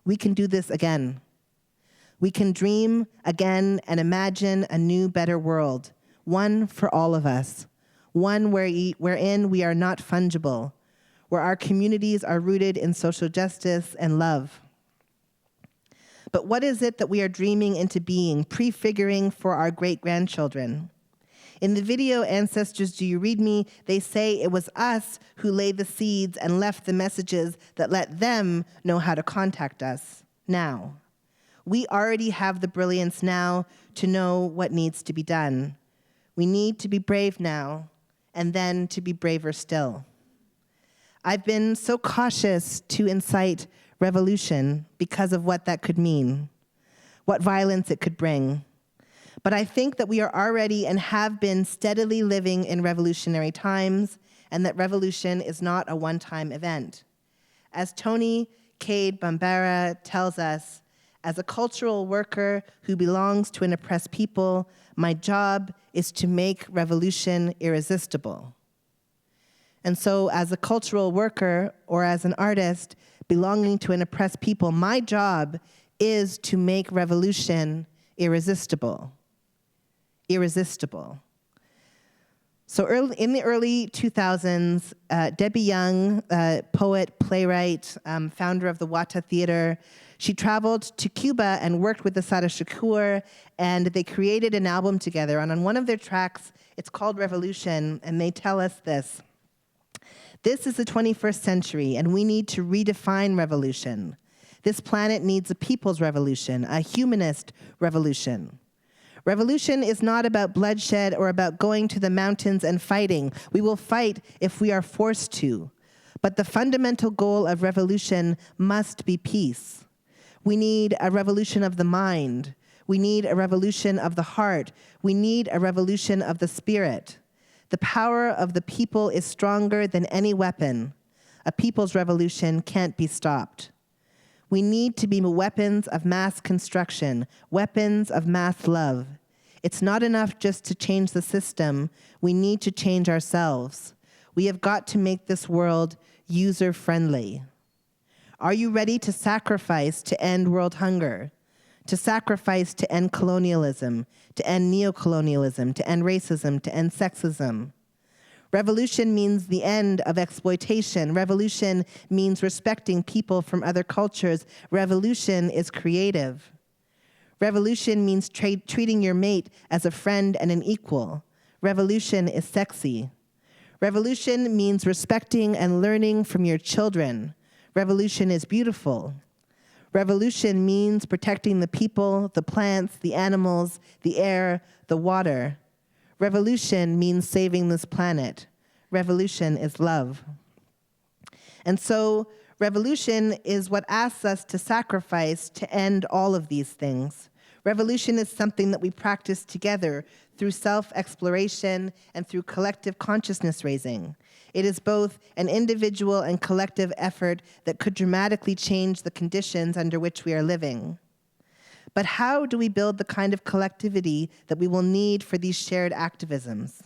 We can do this again. We can dream again and imagine a new, better world, one for all of us, one wherein we are not fungible, where our communities are rooted in social justice and love. But what is it that we are dreaming into being, prefiguring for our great-grandchildren? In the video, Ancestors, Do You Read Me?, they say it was us who laid the seeds and left the messages that let them know how to contact us now. We already have the brilliance now to know what needs to be done. We need to be brave now, and then to be braver still. I've been so cautious to incite revolution because of what that could mean, what violence it could bring. But I think that we are already and have been steadily living in revolutionary times, and that revolution is not a one-time event. As Tony Cade Bambara tells us, as a cultural worker who belongs to an oppressed people, my job is to make revolution irresistible. And so as a cultural worker or as an artist belonging to an oppressed people, my job is to make revolution irresistible. Irresistible. So in the early 2000s, Debbie Young, poet, playwright, founder of the Wata Theater, she traveled to Cuba and worked with Assata Shakur, and they created an album together. And on one of their tracks, it's called Revolution, and they tell us this. This is the 21st century, and we need to redefine revolution. This planet needs a people's revolution, a humanist revolution. Revolution is not about bloodshed or about going to the mountains and fighting. We will fight if we are forced to. But the fundamental goal of revolution must be peace. We need a revolution of the mind. We need a revolution of the heart. We need a revolution of the spirit. The power of the people is stronger than any weapon. A people's revolution can't be stopped. We need to be weapons of mass construction, weapons of mass love. It's not enough just to change the system. We need to change ourselves. We have got to make this world user-friendly. Are you ready to sacrifice to end world hunger? To sacrifice to end colonialism, to end neocolonialism, to end racism, to end sexism? Revolution means the end of exploitation. Revolution means respecting people from other cultures. Revolution is creative. Revolution means treating your mate as a friend and an equal. Revolution is sexy. Revolution means respecting and learning from your children. Revolution is beautiful. Revolution means protecting the people, the plants, the animals, the air, the water. Revolution means saving this planet. Revolution is love. And so revolution is what asks us to sacrifice to end all of these things. Revolution is something that we practice together through self-exploration and through collective consciousness raising. It is both an individual and collective effort that could dramatically change the conditions under which we are living. But how do we build the kind of collectivity that we will need for these shared activisms?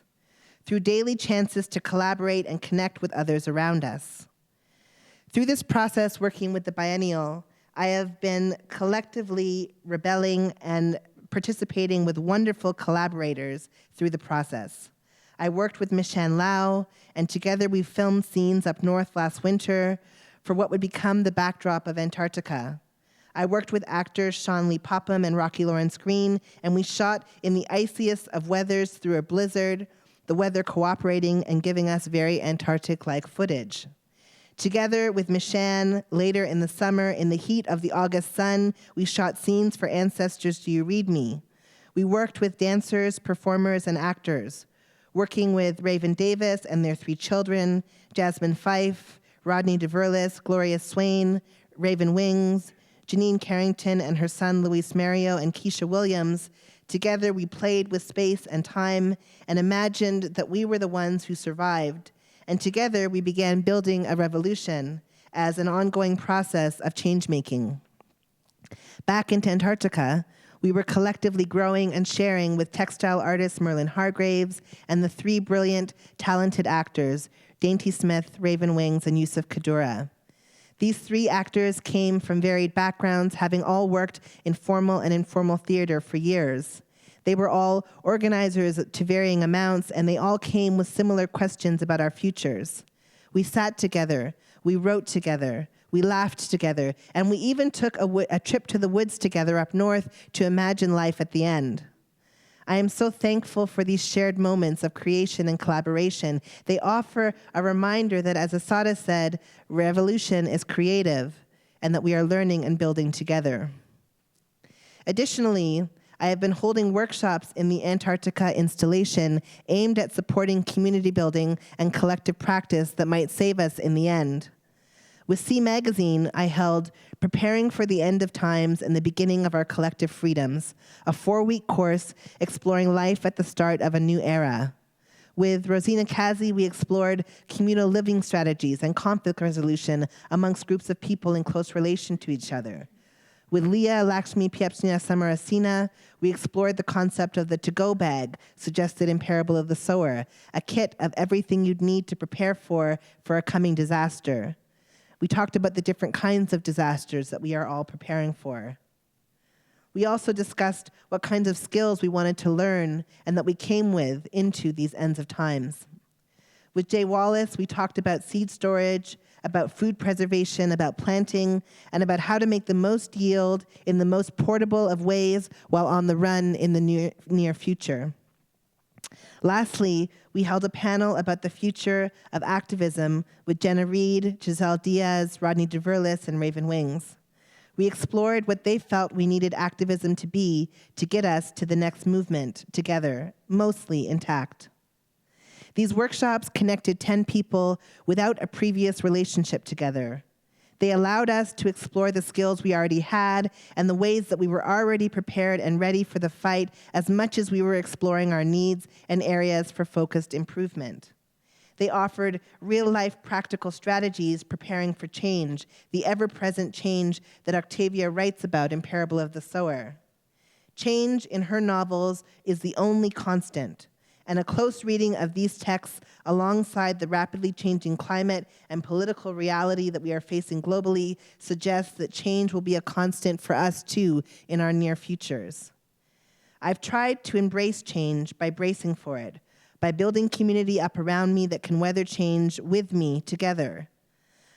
Through daily chances to collaborate and connect with others around us. Through this process, working with the biennial, I have been collectively rebelling and participating with wonderful collaborators through the process. I worked with Mishan Lau, and together we filmed scenes up north last winter for what would become the backdrop of Antarctica. I worked with actors Sean Lee Popham and Rocky Lawrence Green, and we shot in the iciest of weathers through a blizzard, the weather cooperating and giving us very Antarctic-like footage. Together with Mishan, later in the summer, in the heat of the August sun, we shot scenes for Ancestors, Do You Read Me? We worked with dancers, performers, and actors, working with Raven Davis and their 3 children, Jasmine Fife, Rodney DeVerlis, Gloria Swain, Raven Wings, Janine Carrington and her son Luis Mario, and Keisha Williams, together we played with space and time and imagined that we were the ones who survived. And together we began building a revolution as an ongoing process of change-making. Back into Antarctica, we were collectively growing and sharing with textile artist Merlin Hargraves and the three brilliant, talented actors, Dainty Smith, Raven Wings, and Yusuf Kadura. These three actors came from varied backgrounds, having all worked in formal and informal theater for years. They were all organizers to varying amounts, and they all came with similar questions about our futures. We sat together, we wrote together, we laughed together, and we even took a trip to the woods together up north to imagine life at the end. I am so thankful for these shared moments of creation and collaboration. They offer a reminder that, as Asada said, revolution is creative and that we are learning and building together. Additionally, I have been holding workshops in the Antarctica installation aimed at supporting community building and collective practice that might save us in the end. With Sea Magazine, I held Preparing for the End of Times and the Beginning of Our Collective Freedoms, a 4-week course exploring life at the start of a new era. With Rosina Kazi, we explored communal living strategies and conflict resolution amongst groups of people in close relation to each other. With Leah Lakshmi Piepsnia Samarasina, we explored the concept of the to-go bag suggested in Parable of the Sower, a kit of everything you'd need to prepare for a coming disaster. We talked about the different kinds of disasters that we are all preparing for. We also discussed what kinds of skills we wanted to learn and that we came with into these ends of times. With Jay Wallace, we talked about seed storage, about food preservation, about planting, and about how to make the most yield in the most portable of ways while on the run in the near future. Lastly, we held a panel about the future of activism with Jenna Reed, Giselle Diaz, Rodney DeVerlis, and Raven Wings. We explored what they felt we needed activism to be to get us to the next movement together, mostly intact. These workshops connected 10 people without a previous relationship together. They allowed us to explore the skills we already had and the ways that we were already prepared and ready for the fight as much as we were exploring our needs and areas for focused improvement. They offered real-life practical strategies preparing for change, the ever-present change that Octavia writes about in Parable of the Sower. Change in her novels is the only constant, and a close reading of these texts alongside the rapidly changing climate and political reality that we are facing globally suggests that change will be a constant for us too in our near futures. I've tried to embrace change by bracing for it, by building community up around me that can weather change with me together.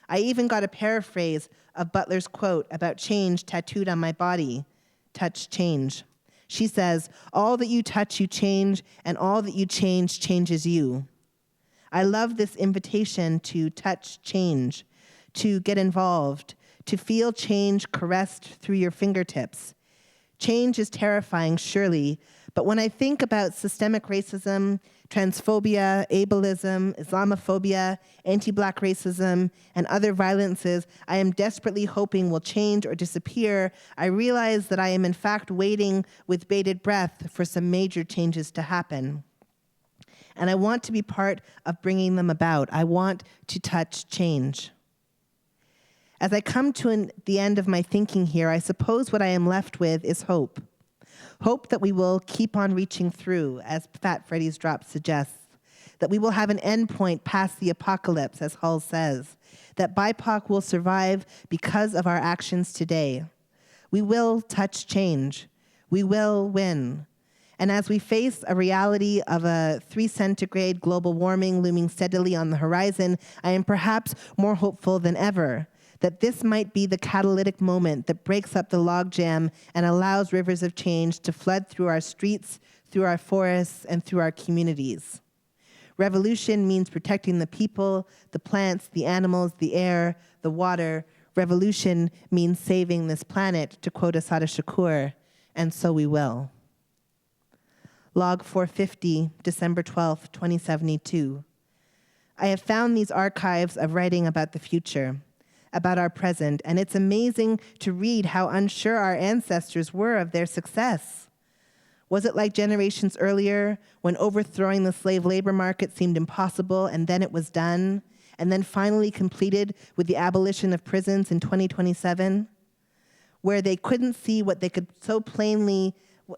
I even got a paraphrase of Butler's quote about change tattooed on my body, "Touch change." She says, "All that you touch, you change, and all that you change changes you." I love this invitation to touch change, to get involved, to feel change caressed through your fingertips. Change is terrifying, surely, but when I think about systemic racism, transphobia, ableism, Islamophobia, anti-Black racism, and other violences I am desperately hoping will change or disappear, I realize that I am in fact waiting with bated breath for some major changes to happen. And I want to be part of bringing them about. I want to touch change. As I come to the end of my thinking here, I suppose what I am left with is hope. Hope that we will keep on reaching through, as Fat Freddy's Drop suggests, that we will have an endpoint past the apocalypse, as Hull says, that BIPOC will survive because of our actions today. We will touch change. We will win. And as we face a reality of a 3 centigrade global warming looming steadily on the horizon, I am perhaps more hopeful than ever that this might be the catalytic moment that breaks up the logjam and allows rivers of change to flood through our streets, through our forests, and through our communities. Revolution means protecting the people, the plants, the animals, the air, the water. Revolution means saving this planet, to quote Asada Shakur, and so we will. Log 450, December 12th, 2072. I have found these archives of writing about the future, about our present, and it's amazing to read how unsure our ancestors were of their success. Was it like generations earlier, when overthrowing the slave labor market seemed impossible, and then it was done, and then finally completed with the abolition of prisons in 2027, where they couldn't see what they could so plainly,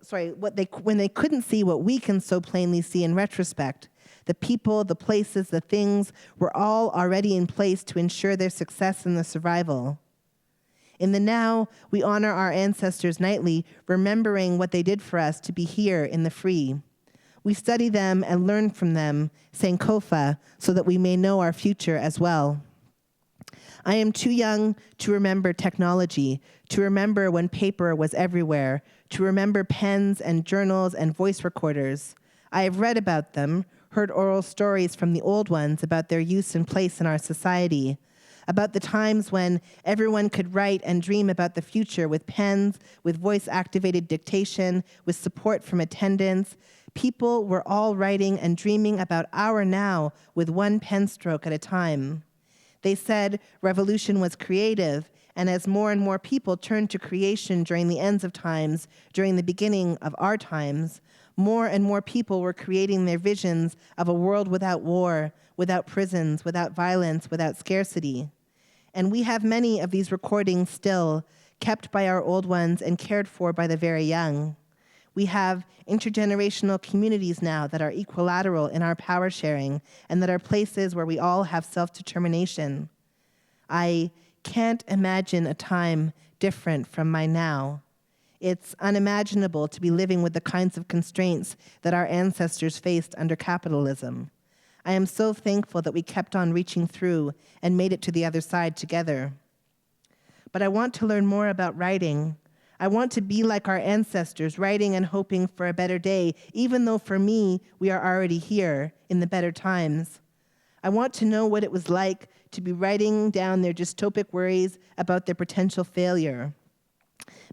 when they couldn't see what we can so plainly see in retrospect? The people, the places, the things were all already in place to ensure their success and their survival. In the now, we honor our ancestors nightly, remembering what they did for us to be here in the free. We study them and learn from them, Sankofa, so that we may know our future as well. I am too young to remember technology, to remember when paper was everywhere, to remember pens and journals and voice recorders. I have read about them, heard oral stories from the old ones about their use and place in our society, about the times when everyone could write and dream about the future with pens, with voice-activated dictation, with support from attendants. People were all writing and dreaming about our now with one pen stroke at a time. They said revolution was creative, and as more and more people turned to creation during the ends of times, during the beginning of our times, more and more people were creating their visions of a world without war, without prisons, without violence, without scarcity. And we have many of these recordings still, kept by our old ones and cared for by the very young. We have intergenerational communities now that are equilateral in our power sharing and that are places where we all have self-determination. I can't imagine a time different from my now. It's unimaginable to be living with the kinds of constraints that our ancestors faced under capitalism. I am so thankful that we kept on reaching through and made it to the other side together. But I want to learn more about writing. I want to be like our ancestors, writing and hoping for a better day, even though for me, we are already here in the better times. I want to know what it was like to be writing down their dystopic worries about their potential failure.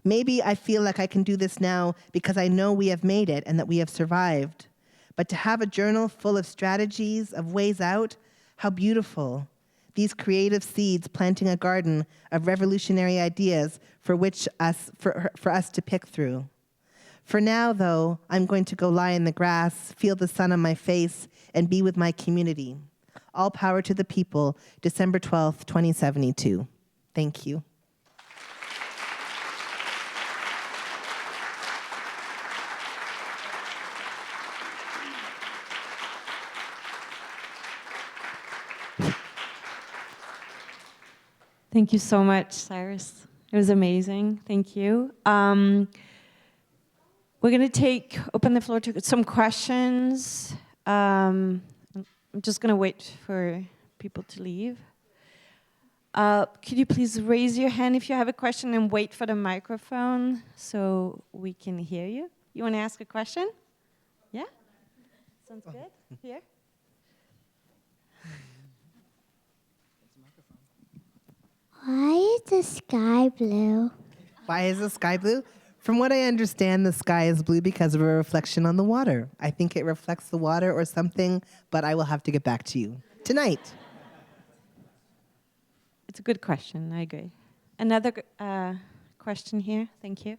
Maybe I feel like I can do this now because I know we have made it and that we have survived. But to have a journal full of strategies, of ways out, how beautiful. These creative seeds planting a garden of revolutionary ideas for us to pick through. For now, though, I'm going to go lie in the grass, feel the sun on my face, and be with my community. All power to the people, December 12th, 2072. Thank you. Thank you so much, Syrus. It was amazing. Thank you. We're going to open the floor to some questions. I'm just going to wait for people to leave. Could you please raise your hand if you have a question and wait for the microphone so we can hear you? You want to ask a question? Yeah? Sounds good. Here. Why is the sky blue? Why is the sky blue? From what I understand, the sky is blue because of a reflection on the water. I think it reflects the water or something, but I will have to get back to you tonight. It's a good question, I agree. Another question here, thank you.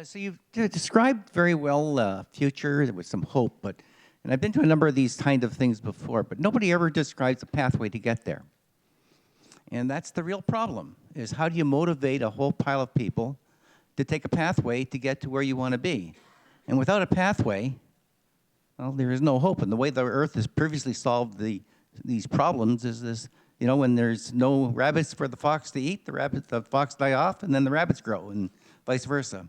So you've described very well future with some hope, and I've been to a number of these kind of things before, but nobody ever describes a pathway to get there. And that's the real problem, is how do you motivate a whole pile of people to take a pathway to get to where you want to be? And without a pathway, well, there is no hope. And the way the Earth has previously solved these problems is this, you know, when there's no rabbits for the fox to eat, the fox die off, and then the rabbits grow, and vice versa.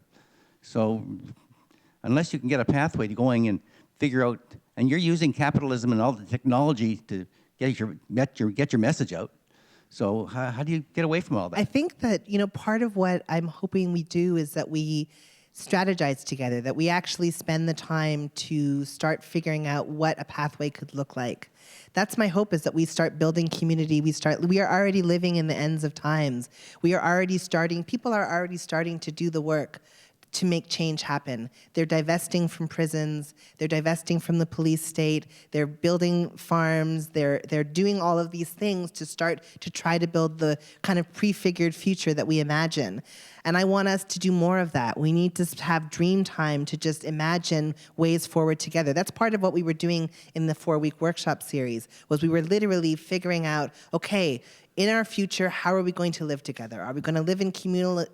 So unless you can get a pathway to going and figure out, and you're using capitalism and all the technology to get your message out, so how do you get away from all that? I think that, you know, part of what I'm hoping we do is that we strategize together, that we actually spend the time to start figuring out what a pathway could look like. That's my hope, is that we start building community. We are already living in the ends of times. People are already starting to do the work to make change happen. They're divesting from prisons, they're divesting from the police state, they're building farms, they're doing all of these things to start to try to build the kind of prefigured future that we imagine. And I want us to do more of that. We need to have dream time to just imagine ways forward together. That's part of what we were doing in the 4-week workshop series, was we were literally figuring out, okay, in our future, how are we going to live together? Are we going to live in communal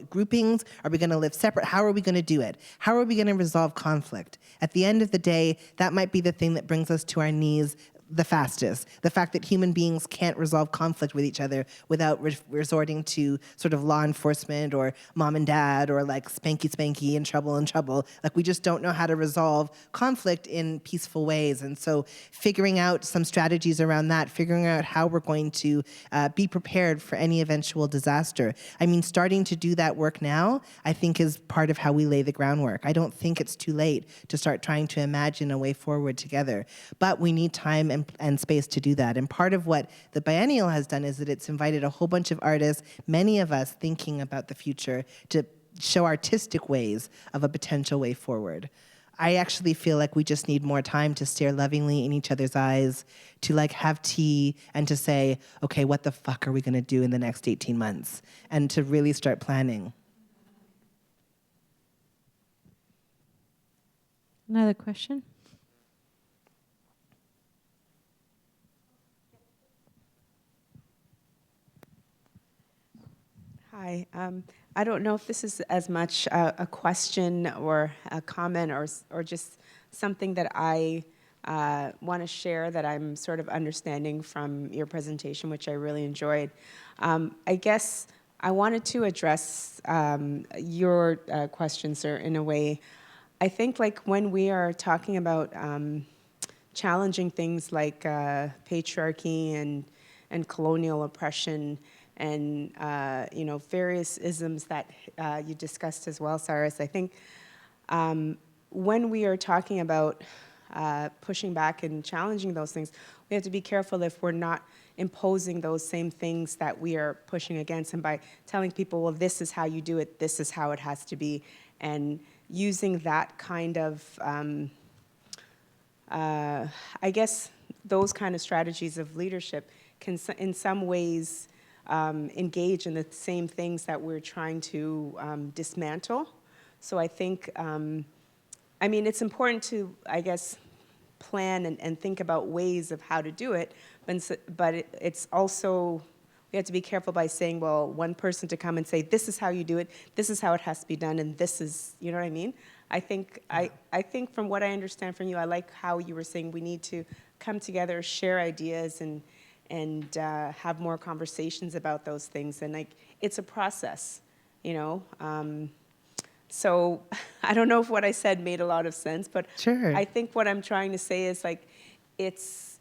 groupings? Are we going to live separate? How are we going to do it? How are we going to resolve conflict? At the end of the day, that might be the thing that brings us to our knees the fastest. The fact that human beings can't resolve conflict with each other without resorting to sort of law enforcement or mom and dad or like spanky in trouble. Like we just don't know how to resolve conflict in peaceful ways. And so figuring out some strategies around that, figuring out how we're going to be prepared for any eventual disaster. I mean, starting to do that work now, I think is part of how we lay the groundwork. I don't think it's too late to start trying to imagine a way forward together. But we need time and space to do that. And part of what the biennial has done is that it's invited a whole bunch of artists, many of us thinking about the future, to show artistic ways of a potential way forward. I actually feel like we just need more time to stare lovingly in each other's eyes, to like have tea and to say, okay, what the fuck are we gonna do in the next 18 months? And to really start planning. Another question? Hi. I don't know if this is as much a question or a comment or just something that I want to share that I'm sort of understanding from your presentation, which I really enjoyed. I guess I wanted to address your question, sir, in a way. I think like when we are talking about challenging things like patriarchy and colonial oppression, and various isms that you discussed as well, Syrus. I think when we are talking about pushing back and challenging those things, we have to be careful if we're not imposing those same things that we are pushing against, and by telling people, well, this is how you do it, this is how it has to be, and using that kind of, I guess, those kind of strategies of leadership can in some ways engage in the same things that we're trying to dismantle. So I think, I mean, it's important to, I guess, plan and think about ways of how to do it, but it's also, we have to be careful by saying, well, one person to come and say, this is how you do it, this is how it has to be done, and this is, you know what I mean? I think from what I understand from you, I like how you were saying we need to come together, share ideas, and have more conversations about those things. And like, it's a process, you know? So I don't know if what I said made a lot of sense, but sure. I think what I'm trying to say is like, it's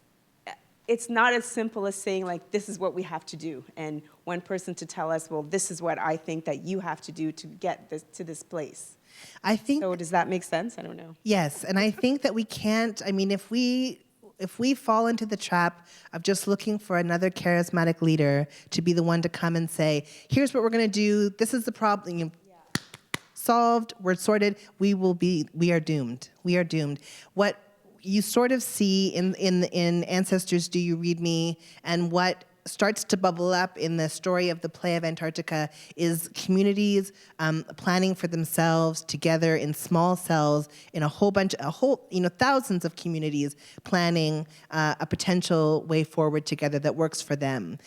not as simple as saying like, this is what we have to do. And one person to tell us, well, this is what I think that you have to do to get this to this place. I think. So does that make sense? I don't know. Yes, and I think that we can't, I mean, if we fall into the trap of just looking for another charismatic leader to be the one to come and say, here's what we're going to do, this is the problem, you know, solved, we're sorted, we are doomed. We are doomed. What you sort of see in Ancestors, Do You Read Me, and what starts to bubble up in the story of the play of Antarctica is communities planning for themselves together in small cells in thousands of communities planning a potential way forward together that works for them.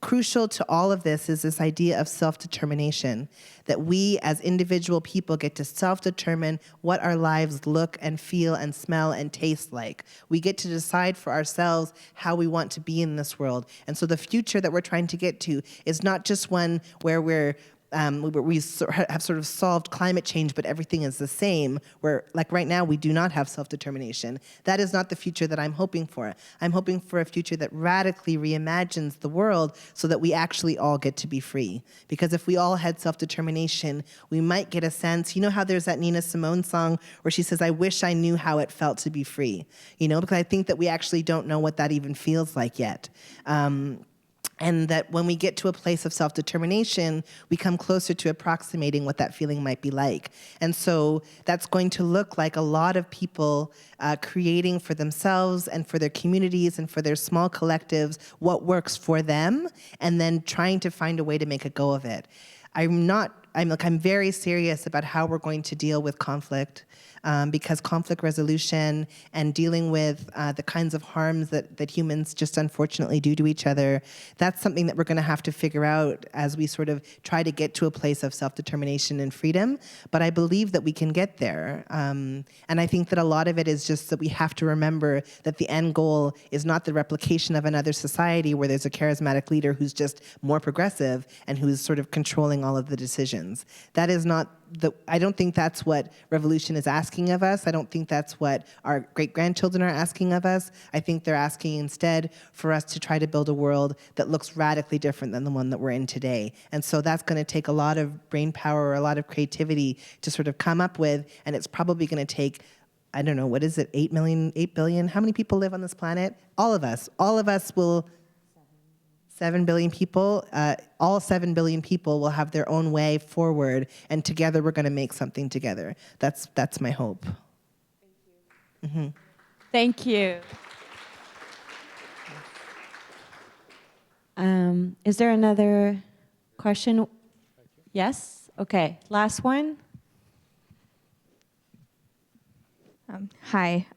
Crucial to all of this is this idea of self-determination, that we as individual people get to self-determine what our lives look and feel and smell and taste like. We get to decide for ourselves how we want to be in this world. And so the future that we're trying to get to is not just one where we have sort of solved climate change, but everything is the same, where like right now we do not have self-determination. That is not the future that I'm hoping for. I'm hoping for a future that radically reimagines the world so that we actually all get to be free. Because if we all had self-determination, we might get a sense, you know how there's that Nina Simone song where she says, I wish I knew how it felt to be free. You know, because I think that we actually don't know what that even feels like yet. And that when we get to a place of self-determination, we come closer to approximating what that feeling might be like. And so that's going to look like a lot of people creating for themselves and for their communities and for their small collectives what works for them, and then trying to find a way to make a go of it. I'm very serious about how we're going to deal with conflict, because conflict resolution and dealing with the kinds of harms that humans just unfortunately do to each other, that's something that we're going to have to figure out as we sort of try to get to a place of self-determination and freedom. But I believe that we can get there. And I think that a lot of it is just that we have to remember that the end goal is not the replication of another society where there's a charismatic leader who's just more progressive and who's sort of controlling all of the decisions. That is not I don't think that's what revolution is asking of us. I don't think that's what our great-grandchildren are asking of us. I think they're asking instead for us to try to build a world that looks radically different than the one that we're in today. And so that's going to take a lot of brain power or a lot of creativity to sort of come up with, and it's probably going to take, I don't know, what is it, 8 billion? How many people live on this planet? All of us will 7 billion people, all 7 billion people will have their own way forward, and together we're going to make something together. That's my hope. Thank you. Mm-hmm. Thank you. Is there another question? Yes? Okay, last one. Hi.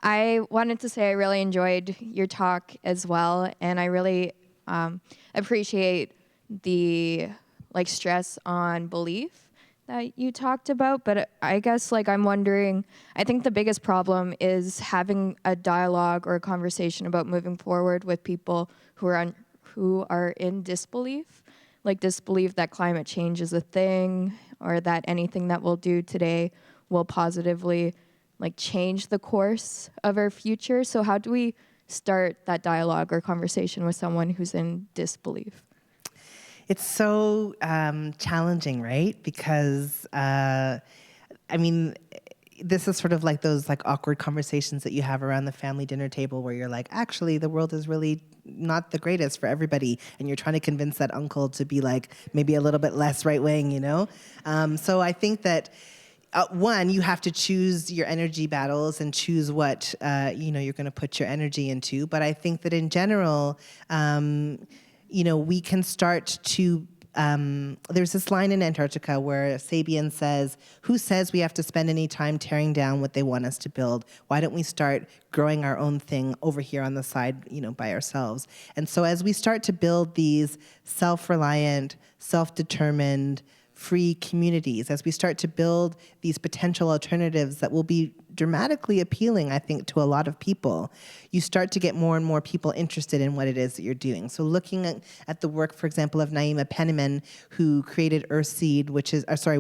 I wanted to say I really enjoyed your talk as well, and I really appreciate the stress on belief that you talked about. But I guess I'm wondering, I think the biggest problem is having a dialogue or a conversation about moving forward with people who are in disbelief, disbelief that climate change is a thing, or that anything that we'll do today will positively change the course of our future. So how do we start that dialogue or conversation with someone who's in disbelief? It's so challenging, right? Because, this is sort of like those awkward conversations that you have around the family dinner table where you're like, actually, the world is really not the greatest for everybody. And you're trying to convince that uncle to be maybe a little bit less right-wing, So I think that one, you have to choose your energy battles and choose what you're going to put your energy into. But I think that in general, we can start to. There's this line in Antarctica where Sabian says, "Who says we have to spend any time tearing down what they want us to build? Why don't we start growing our own thing over here on the side, by ourselves?" And so as we start to build these self-reliant, self-determined, free communities, as we start to build these potential alternatives that will be dramatically appealing, I think, to a lot of people, you start to get more and more people interested in what it is that you're doing. So looking at the work, for example, of Naima Penniman, who created Earthseed,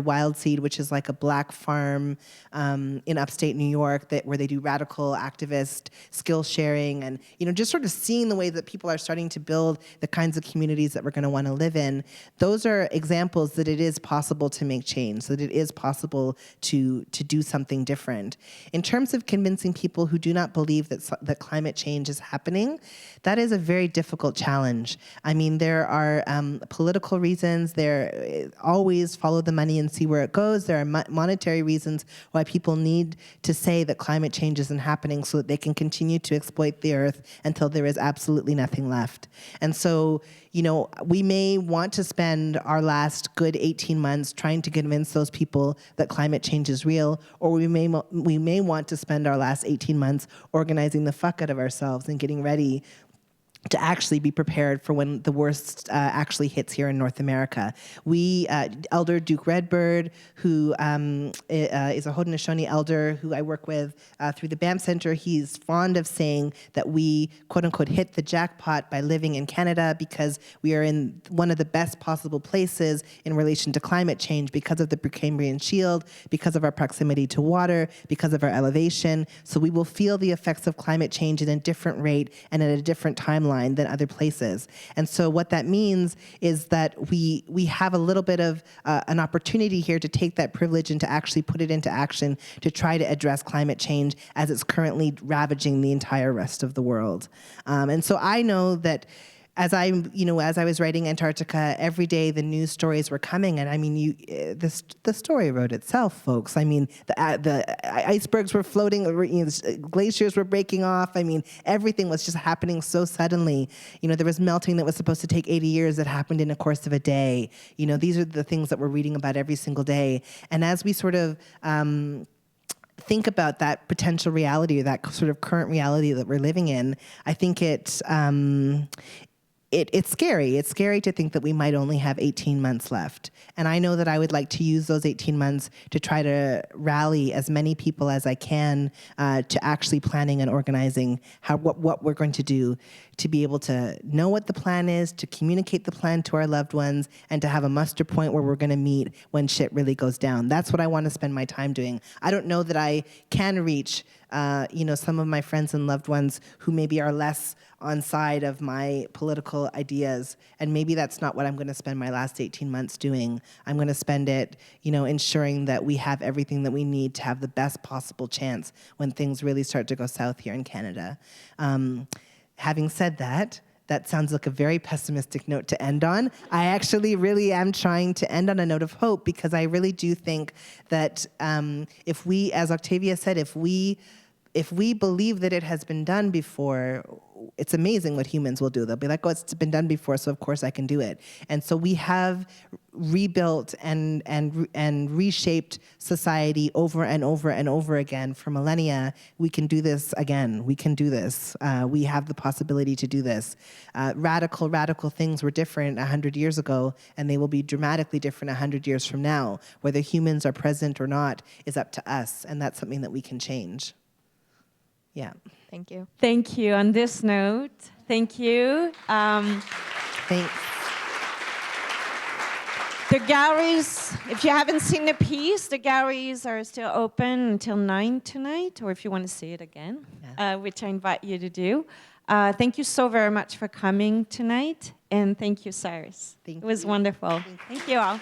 Wild Seed, which is like a black farm in upstate New York where they do radical activist skill sharing, and just sort of seeing the way that people are starting to build the kinds of communities that we're going to want to live in. Those are examples that it is possible to make change, that it is possible to do something different. In terms of convincing people who do not believe that climate change is happening, that is a very difficult challenge. There are political reasons. There always follow the money and see where it goes. There are monetary reasons why people need to say that climate change isn't happening so that they can continue to exploit the earth until there is absolutely nothing left. And so, we may want to spend our last good 18 months trying to convince those people that climate change is real, or we may want to spend our last 18 months organizing the fuck out of ourselves and getting ready to actually be prepared for when the worst actually hits here in North America. Elder Duke Redbird, who is a Haudenosaunee elder who I work with through the BAM Centre, he's fond of saying that we, quote unquote, hit the jackpot by living in Canada because we are in one of the best possible places in relation to climate change because of the Precambrian shield, because of our proximity to water, because of our elevation. So we will feel the effects of climate change at a different rate and at a different timeline than other places. And so what that means is that we have a little bit of an opportunity here to take that privilege and to actually put it into action to try to address climate change as it's currently ravaging the entire rest of the world. And so I know that as I was writing Antarctica, every day the news stories were coming, and I mean, the story wrote itself, folks. I mean, the icebergs were floating, glaciers were breaking off. I mean, everything was just happening so suddenly. There was melting that was supposed to take 80 years that happened in a course of a day. These are the things that we're reading about every single day. And as we sort of think about that potential reality, or that sort of current reality that we're living in, I think it's scary. It's scary to think that we might only have 18 months left. And I know that I would like to use those 18 months to try to rally as many people as I can to actually planning and organizing what we're going to do, to be able to know what the plan is, to communicate the plan to our loved ones, and to have a muster point where we're going to meet when shit really goes down. That's what I want to spend my time doing. I don't know that I can reach some of my friends and loved ones who maybe are less on side of my political ideas, and maybe that's not what I'm going to spend my last 18 months doing. I'm going to spend it, ensuring that we have everything that we need to have the best possible chance when things really start to go south here in Canada. Having said that, that sounds like a very pessimistic note to end on. I actually really am trying to end on a note of hope, because I really do think that if we, as Octavia said, if we believe that it has been done before, it's amazing what humans will do. They'll be like, oh, it's been done before, so of course I can do it. And so we have rebuilt and reshaped society over and over and over again for millennia. We can do this again. We can do this. We have the possibility to do this. Radical things were different 100 years ago, and they will be dramatically different 100 years from now. Whether humans are present or not is up to us, and that's something that we can change. Yeah. Thank you. Thank you. On this note, thank you. Thanks. The galleries, if you haven't seen the piece, the galleries are still open until 9 tonight, or if you want to see it again, which I invite you to do. Thank you so very much for coming tonight, and thank you, Syrus. It was wonderful. Thank you all.